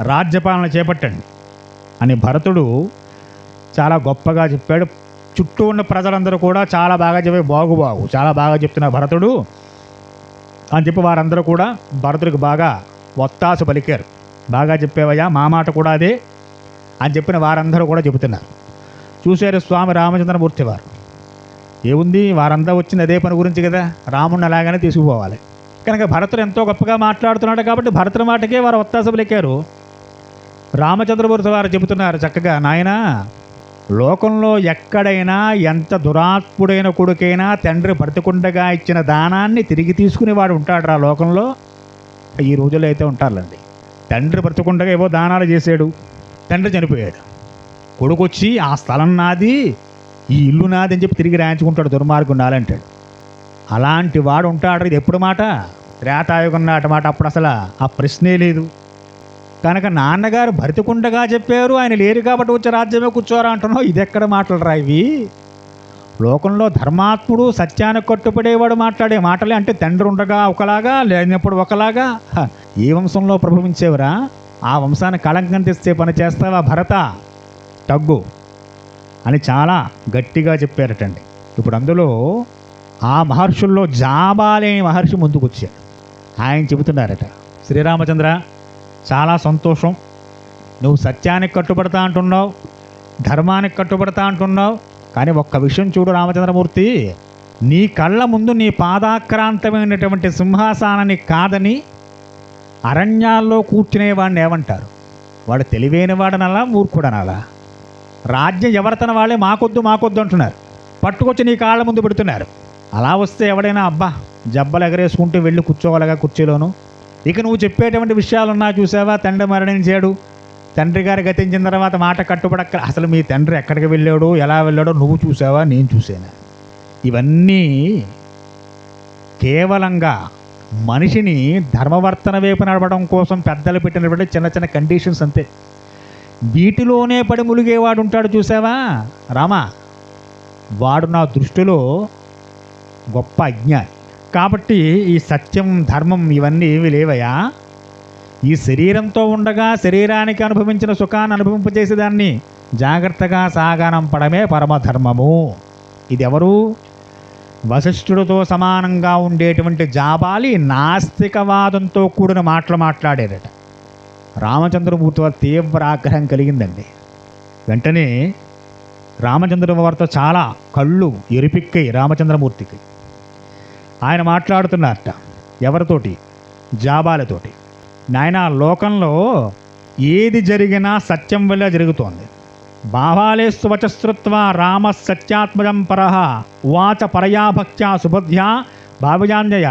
రాజ్యపాలన చేపట్టండి అని భరతుడు చాలా గొప్పగా చెప్పాడు. చుట్టూ ఉన్న ప్రజలందరూ కూడా చాలా బాగా చెప్పే, బాగు చాలా బాగా చెప్తున్నారు భరతుడు అని చెప్పి వారందరూ కూడా భరతుడికి బాగా ఒత్తాసు పలికారు. బాగా చెప్పేవయ్యా, మా మాట కూడా అదే అని చెప్పిన వారందరూ కూడా చెబుతున్నారు. చూశారు స్వామి రామచంద్రమూర్తి వారు, ఏముంది వారంతా వచ్చింది అదే పని గురించి కదా, రాముడిని అలాగనే తీసుకుపోవాలి కనుక భరతుడు ఎంతో గొప్పగా మాట్లాడుతున్నాడు కాబట్టి భరతుడి మాటకే వారు ఒత్తాసు పలికారు. రామచంద్రమూర్తి వారు చెబుతున్నారు చక్కగా, నాయనా, లోకంలో ఎక్కడైనా ఎంత దురాత్ముడైన కొడుకైనా తండ్రి బ్రతికుండగా ఇచ్చిన దానాన్ని తిరిగి తీసుకునేవాడు ఉంటాడు రా లోకంలో. ఈ రోజుల్లో అయితే ఉంటారులండి. తండ్రి బ్రతికుండగా ఏవో దానాలు చేశాడు, తండ్రి చనిపోయాడు, కొడుకు వచ్చి ఆ స్థలం నాది, ఈ ఇల్లు నాది అని చెప్పి తిరిగి రాయించుకుంటాడు, దుర్మార్గుడు నాలంటాడు. అలాంటి వాడు ఉంటాడు. ఇది ఎప్పుడు మాట? త్రేతాయుగం నాటి మాట. అప్పుడు అసలు ఆ ప్రశ్నే లేదు. కనుక నాన్నగారు బ్రతికుండగా చెప్పారు, ఆయన లేరు కాబట్టి వచ్చే రాజ్యమే కూర్చోరా అంటున్నావు, ఇది ఎక్కడ మాటలు రా ఇవి? లోకంలో ధర్మాత్ముడు, సత్యానికి కట్టుబడేవాడు మాట్లాడే మాటలే. అంటే తండ్రి ఉండగా ఒకలాగా, లేనప్పుడు ఒకలాగా. ఏ వంశంలో ప్రభవించేవరా? ఆ వంశాన్ని కళంకం తెస్తే పని చేస్తావా భరత? తగ్గు అని చాలా గట్టిగా చెప్పారటండి. ఇప్పుడు అందులో ఆ మహర్షుల్లో జాబాలి అనే మహర్షి ముందుకు వచ్చాడు. ఆయన చెబుతున్నారట, శ్రీరామచంద్ర, చాలా సంతోషం, నువ్వు సత్యానికి కట్టుబడతా అంటున్నావు, ధర్మానికి కట్టుబడతా అంటున్నావు, కానీ ఒక్క విషయం చూడు రామచంద్రమూర్తి, నీ కళ్ళ ముందు నీ పాదాక్రాంతమైనటువంటి సింహాసనాన్ని కాదని అరణ్యాల్లో కూర్చునేవాడిని ఏమంటారు? వాడు తెలివైనవాడనలా, మూర్ఖుడనలా? రాజ్యం ఎవరితన వాళ్ళే మాకొద్దు అంటున్నారు, పట్టుకొచ్చి నీ కాళ్ళ ముందు పెడుతున్నారు. అలా వస్తే ఎవడైనా అబ్బా జబ్బలు ఎగరేసుకుంటూ వెళ్ళి కూర్చోగలగా కుర్చీలోను? ఇక నువ్వు చెప్పేటువంటి విషయాలున్నా చూసావా, తండ్రి మరణించాడు, తండ్రి గారు గతించిన తర్వాత మాట కట్టుబడక్క, అసలు మీ తండ్రి ఎక్కడికి వెళ్ళాడో, ఎలా వెళ్ళాడో నువ్వు చూసావా, నేను చూసానా? ఇవన్నీ కేవలంగా మనిషిని ధర్మవర్తన వైపు నడవడం కోసం పెద్దలు పెట్టినటువంటి చిన్న చిన్న కండిషన్స్ అంతే. వీటిలోనే పడి ములిగేవాడు ఉంటాడు చూసావా రామా, వాడు నా దృష్టిలో గొప్ప అజ్ఞాని. కాబట్టి ఈ సత్యం, ధర్మం ఇవన్నీ ఏవి లేవయా. ఈ శరీరంతో ఉండగా శరీరానికి అనుభవించిన సుఖాన్ని అనుభవింపజేసేదాన్ని జాగ్రత్తగా సాగనంపడమే పరమధర్మము. ఇది ఎవరు? వశిష్ఠుడితో సమానంగా ఉండేటువంటి జాబాలి నాస్తికవాదంతో కూడిన మాటలు మాట్లాడారట. రామచంద్రమూర్తి వారి తీవ్ర ఆగ్రహం కలిగిందండి. వెంటనే రామచంద్రుల వారితో చాలా కళ్ళు ఎరిపిక్కాయి రామచంద్రమూర్తికి. ఆయన మాట్లాడుతున్నారట ఎవరితోటి? జాబాలతోటి. నాయన, లోకంలో ఏది జరిగినా సత్యం వల్ల జరుగుతోంది. భావాలేస్తు వచశ్రుత్వ రామ సత్యాత్మజం పరహ ఉవాచ పరయా భక్త్యా సుబుద్ధ్యా భావజాంజయ.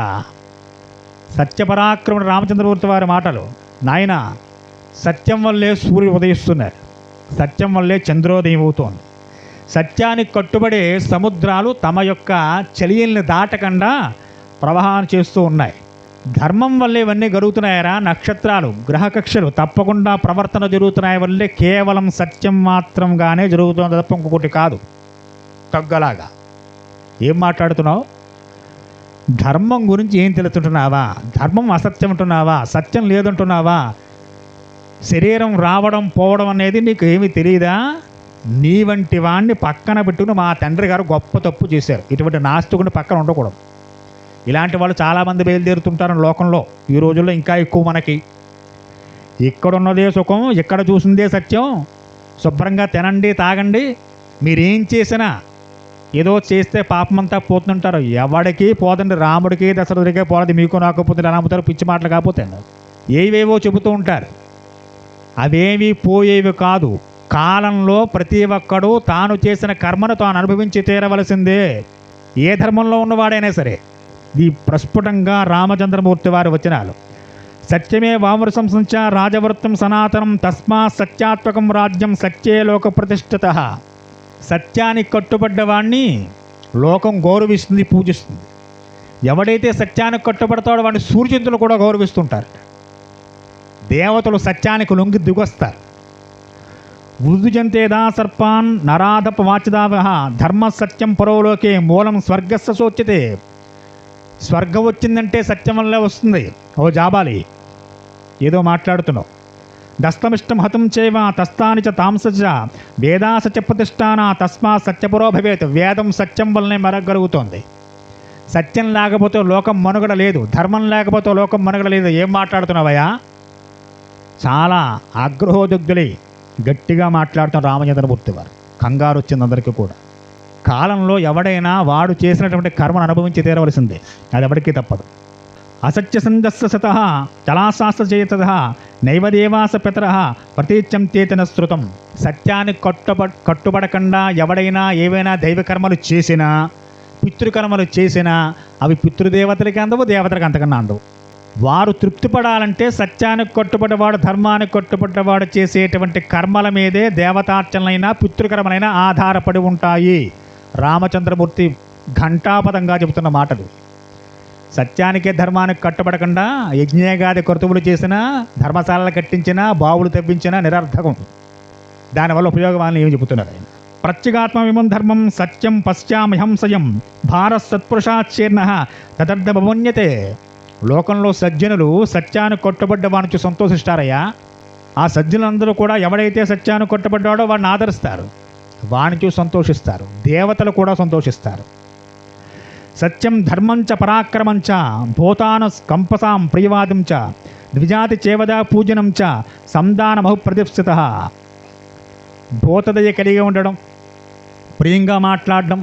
సత్యపరాక్రముడు రామచంద్రమూర్తి వారి మాటలు. నాయన, సత్యం వల్లే సూర్యుడు ఉదయిస్తున్నారు, సత్యం వల్లే చంద్రోదయం అవుతోంది. సత్యానికి కట్టుబడే సముద్రాలు తమ యొక్క చలియల్ని దాటకుండా ప్రవాహం చేస్తూ ఉన్నాయి. ధర్మం వల్లే ఇవన్నీ జరుగుతున్నాయరా. నక్షత్రాలు, గ్రహకక్షలు తప్పకుండా ప్రవర్తన జరుగుతున్నాయి వల్లే కేవలం సత్యం మాత్రంగానే జరుగుతుంది తప్ప ఇంకొకటి కాదు. తగ్గలాగా ఏం మాట్లాడుతున్నావు? ధర్మం గురించి ఏం తెలుసుంటున్నావా? ధర్మం అసత్యం అంటున్నావా? సత్యం లేదంటున్నావా? శరీరం రావడం పోవడం అనేది నీకు ఏమీ తెలియదా? నీ వంటి వాడిని పక్కన పెట్టుకుని మా తండ్రి గారు గొప్ప తప్పు చేశారు. ఇటువంటి నాస్తికుడిని పక్కన ఉండకూడదు. ఇలాంటి వాళ్ళు చాలామంది బయలుదేరుతుంటారు లోకంలో. ఈ రోజుల్లో ఇంకా ఎక్కువ. మనకి ఇక్కడున్నదే సుఖం, ఇక్కడ చూసిందే సత్యం. శుభ్రంగా తినండి, తాగండి, మీరేం చేసినా ఏదో చేస్తే పాపమంతా పోతుంటారు. ఎవడికి పోదండి, రాముడికి దశరథుడికే పోలేదు, మీకు నాకు పోతుంది నమ్ముతారు. పిచ్చి మాటలు కాకపోతే ఏవేవో చెబుతూ ఉంటారు. అవేవి పోయేవి కాదు. కాలంలో ప్రతి ఒక్కడు తాను చేసిన కర్మను తాను అనుభవించి తీరవలసిందే, ఏ ధర్మంలో ఉన్నవాడైనా సరే. ఇది ప్రస్ఫుటంగా రామచంద్రమూర్తి వారి వచనాలు. సత్యమే వామృసం సంచ రాజవృత్తం సనాతనం తస్మా సత్యాత్మకం రాజ్యం సత్యే లోక ప్రతిష్ఠిత. సత్యానికి కట్టుబడ్డవాడిని లోకం గౌరవిస్తుంది, పూజిస్తుంది. ఎవడైతే సత్యానికి కట్టుబడతాడో వాడిని సూర్యచంద్రులు కూడా గౌరవిస్తుంటారు. దేవతలు సత్యానికి లొంగి దిగొస్తారు. వృద్ధుజంతేదా సర్పాన్ నరాధప వాచిదావహ ధర్మ సత్యం పరోలోకే మూలం స్వర్గస్య సోచ్యతే. స్వర్గం వచ్చిందంటే సత్యం వల్లే వస్తుంది. ఓ జాబాలి, ఏదో మాట్లాడుతున్నావు. దస్తమిష్టం హతం చేవ తస్తాని చ తాంసచ వేదా సత్య ప్రతిష్టాన తస్మా సత్యపురో భవేత్. వేదం సత్యం వల్లనే మరగలుగుతోంది. సత్యం లేకపోతే లోకం మనుగడ లేదు, ధర్మం లేకపోతే లోకం మనుగడ లేదు. ఏం మాట్లాడుతున్నావయ్యా? చాలా ఆగ్రహోదగ్ధులై గట్టిగా మాట్లాడుతున్న రామచంద్రమూర్తి వారు. కంగారు వచ్చింది అందరికీ కూడా. కాలంలో ఎవడైనా వాడు చేసినటువంటి కర్మను అనుభవించి తీరవలసిందే, అది ఎవరికీ తప్పదు. అసత్య సందస్స సత చలాశాస్త్ర చేత నైవదేవాస పితర ప్రతీత్యం తేతన శృతం. సత్యానికి కట్టుబడకుండా ఎవడైనా ఏవైనా దైవకర్మలు చేసినా, పితృకర్మలు చేసినా అవి పితృదేవతలకి అందవు, దేవతలకు అంతకన్నా అందవు. వారు తృప్తి పడాలంటే సత్యానికి కట్టుబడ్డవాడు, ధర్మానికి కట్టుబడ్డవాడు చేసేటువంటి కర్మల మీదే దేవతార్చనలైనా పితృకర్మలైనా ఆధారపడి ఉంటాయి. రామచంద్రమూర్తి ఘంటాపదంగా చెబుతున్న మాటలు. సత్యానికే ధర్మానికి కట్టుబడకుండా యజ్ఞగాది కర్తువులు చేసినా, ధర్మశాలలు కట్టించినా, బావులు తవ్వించినా నిరర్థకం. దానివల్ల ఉపయోగం ఏమి చెబుతున్నారు ఆయన? ప్రత్యేగాత్మవిమం ధర్మం సత్యం పశ్చామహం సయం భారత్ సత్పురుషాచీర్ణ తదర్థమన్యతే. లోకంలో సజ్జనులు సత్యానికి కట్టుబడ్డ వాడిని సంతోషిస్తారయ్యా. ఆ సజ్జనులందరూ కూడా ఎవడైతే సత్యానికి కట్టుబడ్డాడో వాడిని ఆదరిస్తారు, వాడిని చూసి సంతోషిస్తారు. దేవతలు కూడా సంతోషిస్తారు. సత్యం ధర్మంచ పరాక్రమంచ భూతాన కంపసాం ప్రియవాదం చ ద్విజాతి చేవదా పూజనం చ సంధానమహు ప్రతిష్ఠిత. భూతదయ కలిగి ఉండడం, ప్రియంగా మాట్లాడడం,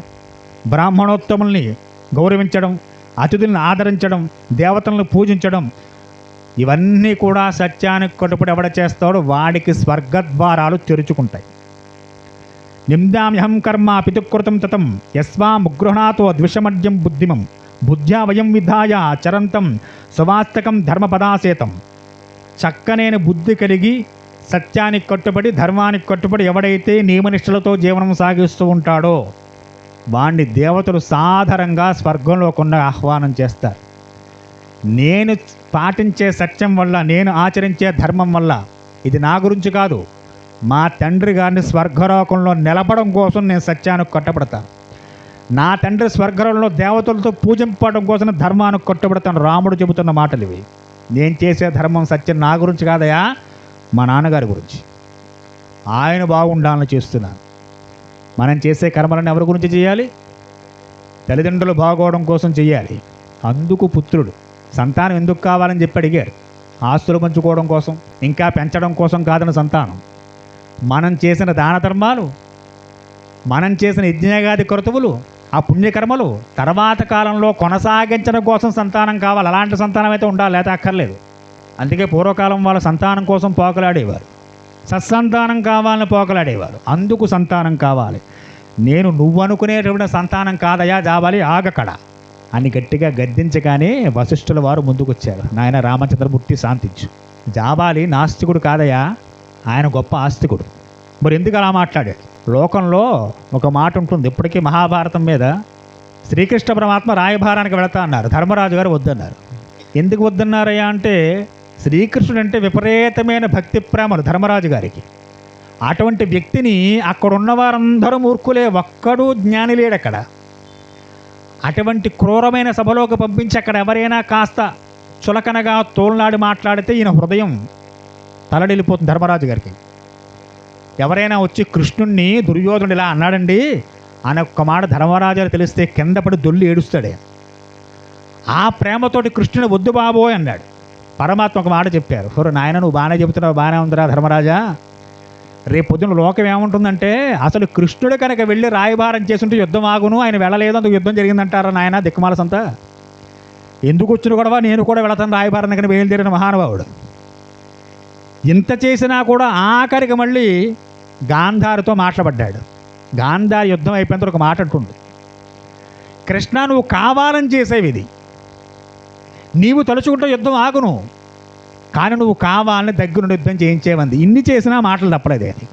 బ్రాహ్మణోత్తముల్ని గౌరవించడం, అతిథులను ఆదరించడం, దేవతలను పూజించడం, ఇవన్నీ కూడా సత్యానికి కట్టుబడి ఎవడ చేస్తాడో వాడికి స్వర్గద్వారాలు తెరుచుకుంటాయి. నిందామ్యహం కర్మ పితుకృతం తతం యస్వా ముగృహణాతో ద్విషమడ్యం బుద్ధిమం బుద్ధ్యా వయం విధాయ చరంతం సువాస్తకం ధర్మపదాసేతం. చక్కనైన బుద్ధి కలిగి సత్యానికి కట్టుబడి ధర్మానికి కట్టుబడి ఎవడైతే నియమనిష్టలతో జీవనం సాగిస్తూ ఉంటాడో వాణ్ణి దేవతలు సాధారణంగా స్వర్గంలో కొన్న ఆహ్వానం చేస్తారు. నేను పాటించే సత్యం వల్ల, నేను ఆచరించే ధర్మం వల్ల, ఇది నా గురించి కాదు, మా తండ్రి గారిని స్వర్గలోకంలో నిలబడం కోసం నేను సత్యానికి కట్టబడతాను. నా తండ్రి స్వర్గంలో దేవతలతో పూజింపడం కోసం ధర్మానికి కట్టుబడతాను. రాముడు చెబుతున్న మాటలు ఇవి. నేను చేసే ధర్మం సత్యం నా గురించి కాదయా, మా నాన్నగారి గురించి. ఆయన బాగుండాలని చేస్తున్నాను. మనం చేసే కర్మలను ఎవరి గురించి చేయాలి? తల్లిదండ్రులు బాగోవడం కోసం చేయాలి. అందుకు పుత్రుడు సంతానం ఎందుకు కావాలని చెప్పి అడిగారు. ఆస్తులు పంచుకోవడం కోసం, ఇంకా పెంచడం కోసం కాదని సంతానం. మనం చేసిన దాన ధర్మాలు మనం చేసిన యజ్ఞయాగాది క్రతువులు, ఆ పుణ్యకర్మలు తర్వాత కాలంలో కొనసాగించడం కోసం సంతానం కావాలి. అలాంటి సంతానం అయితే ఉండాలి, లేకపోతే అక్కర్లేదు. అందుకే పూర్వకాలం వాళ్ళ సంతానం కోసం పోకలాడేవారు, సత్సంతానం కావాలని పోకలాడేవారు. అందుకు సంతానం కావాలి. నేను నువ్వు అనుకునేటువంటి సంతానం కాదయా జాబాలి, ఆగక్కడ అని గట్టిగా గద్దించగానే వశిష్ఠుల వారు ముందుకొచ్చారు. నాయన రామచంద్రమూర్తి శాంతించు, జాబాలి నాస్తికుడు కాదయా, ఆయన గొప్ప ఆస్తికుడు. మరి ఎందుకు అలా మాట్లాడాడు? లోకంలో ఒక మాట ఉంటుంది, ఇప్పటికీ మహాభారతం మీద శ్రీకృష్ణ పరమాత్మ రాయభారానికి వెళతా అన్నారు, ధర్మరాజు గారు వద్దన్నారు. ఎందుకు వద్దన్నారయ్యా అంటే, శ్రీకృష్ణుడు అంటే విపరీతమైన భక్తి ప్రేమలు ధర్మరాజు గారికి. అటువంటి వ్యక్తిని అక్కడ ఉన్నవారందరూ మూర్ఖులే, ఒక్కడూ జ్ఞాని లేడు అక్కడ. అటువంటి క్రూరమైన సభలోకి పంపించి అక్కడ ఎవరైనా కాస్త చులకనగా తోలునాడి మాట్లాడితే ఈయన హృదయం తలడిల్లిపోతుంది ధర్మరాజు గారికి. ఎవరైనా వచ్చి కృష్ణుణ్ణి దుర్యోధనుడు ఇలా అన్నాడండి అని ఒక్క మాట ధర్మరాజు గారు తెలిస్తే కింద పడి దొల్లి ఏడుస్తాడే. ఆ ప్రేమతోటి కృష్ణుని వద్దు బాబోయ్ అన్నాడు. పరమాత్మ ఒక మాట చెప్పారు, హోరు నాయన నువ్వు బాగానే చెబుతున్నావు, బాగానే ఉందిరా ధర్మరాజా, రేపు పొద్దున లోకం ఏముంటుందంటే అసలు కృష్ణుడు కనుక వెళ్ళి రాయబారం చేస్తుంటే యుద్ధం ఆగును, ఆయన వెళ్ళలేదు అందుకు యుద్ధం జరిగిందంటారా నాయన దిక్కుమాలసంతా. ఎందుకు వచ్చిన గొడవ, నేను కూడా వెళతాను రాయబారం కనుక బయలుదేరిన మహానుభావుడు. ఇంత చేసినా కూడా ఆఖరికి మళ్ళీ గాంధారితో మాట్లాడ్డాడు. గాంధారి యుద్ధం అయిపోయిన ఒక మాట అంటుంది, కృష్ణ నువ్వు కావాలని చేసేవి ఇది, నీవు తలుచుకుంటే యుద్ధం ఆగును, కానీ నువ్వు కావాలని దగ్గరుండి యుద్ధం చేయించేవంది. ఇన్ని చేసినా మాటలు తప్పలేదు అది.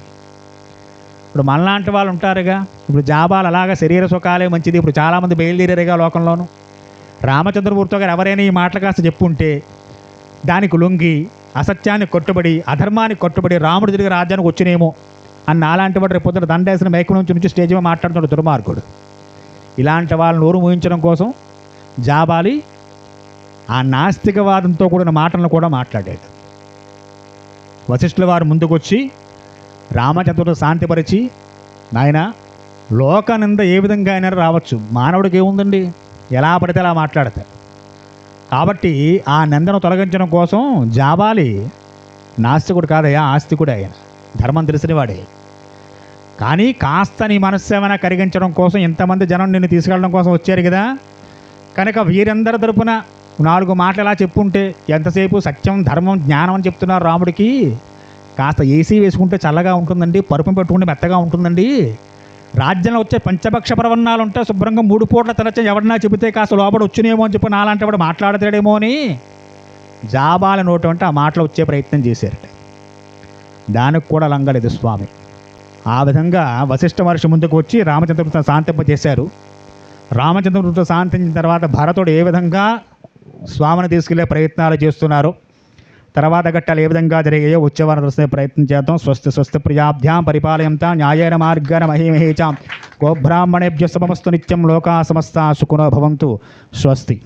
ఇప్పుడు మనలాంటి వాళ్ళు ఉంటారుగా, ఇప్పుడు జాబాలు అలాగా శరీర సుఖాలే మంచిది, ఇప్పుడు చాలామంది బయలుదేరారుగా లోకంలోను. రామచంద్రమూర్తి గారు ఎవరైనా ఈ మాటలు కాస్త చెప్పుంటే దానికి లొంగి అసత్యాన్ని కొట్టుబడి అధర్మానికి కొట్టుబడి రాముడు తిరిగి రాజ్యానికి వచ్చినేమో అని అలాంటి వాడు రేపు పొద్దున దండేసిన మేక నుంచి స్టేజ్ మీద మాట్లాడుతున్నాడు దుర్మార్గుడు. ఇలాంటి వాళ్ళని నోరు మూయించడం కోసం జాబాలి ఆ నాస్తికవాదంతో కూడిన మాటలను కూడా మాట్లాడాడు. వశిష్ఠుల వారు ముందుకొచ్చి రామచంద్రుడు శాంతిపరిచి, నాయన లోకనింద ఏ విధంగా అయినా రావచ్చు, మానవుడికి ఏముందండి, ఎలా పడితే అలా మాట్లాడతారు. కాబట్టి ఆ నిందను తొలగించడం కోసం జాబాలి నాస్తికుడు కాదయ్యా, ఆస్తికుడు ఆయన, ధర్మం తెలిసినవాడే. కానీ కాస్త నీ మనస్సేమైనా కరిగించడం కోసం ఇంతమంది జనం నిన్ను తీసుకెళ్ళడం కోసం వచ్చారు కదా, కనుక వీరందరి తరపున 4 మాటలు ఎలా చెప్పుంటే, ఎంతసేపు సత్యం ధర్మం జ్ఞానం అని చెప్తున్నారు రాముడికి, కాస్త ఏసీ వేసుకుంటే చల్లగా ఉంటుందండి, పరుపు పెట్టుకుంటే మెత్తగా ఉంటుందండి, రాజ్యంలో వచ్చే పంచభక్ష ప్రవన్నాలు ఉంటే శుభ్రంగా 3 పూట్ల తినచ్చ, ఎవరన్నా చెబితే కాస్త లోపల వచ్చినేమో అని చెప్పి నాలాంటి వాడు మాట్లాడతాడేమో అని జాబాల నోటు అంటే ఆ మాటలు వచ్చే ప్రయత్నం చేశారట. దానికి కూడా లంగలేదు స్వామి. ఆ విధంగా వశిష్ఠ మహర్షి ముందుకు వచ్చి రామచంద్రమూర్తిని శాంతింపజేశారు. రామచంద్రమూర్తితో శాంతించిన తర్వాత భరతుడు ఏ విధంగా స్వామిని తీసుకెళ్లే ప్రయత్నాలు చేస్తున్నారు, తర్వాత ఘట్టాలు ఏ విధంగా జరిగాయో వచ్చేవారిని తెలిసే ప్రయత్నం చేద్దాం. స్వస్తి స్వస్తి ప్రియాభ్యాం పరిపాలయంతా న్యాయేన మార్గాన మహీమహేచాం గోబ్రాహ్మణేభ్య శుభమస్తు నిత్యం లోకా సమస్తా సుఖినో భవంతు. స్వస్తి.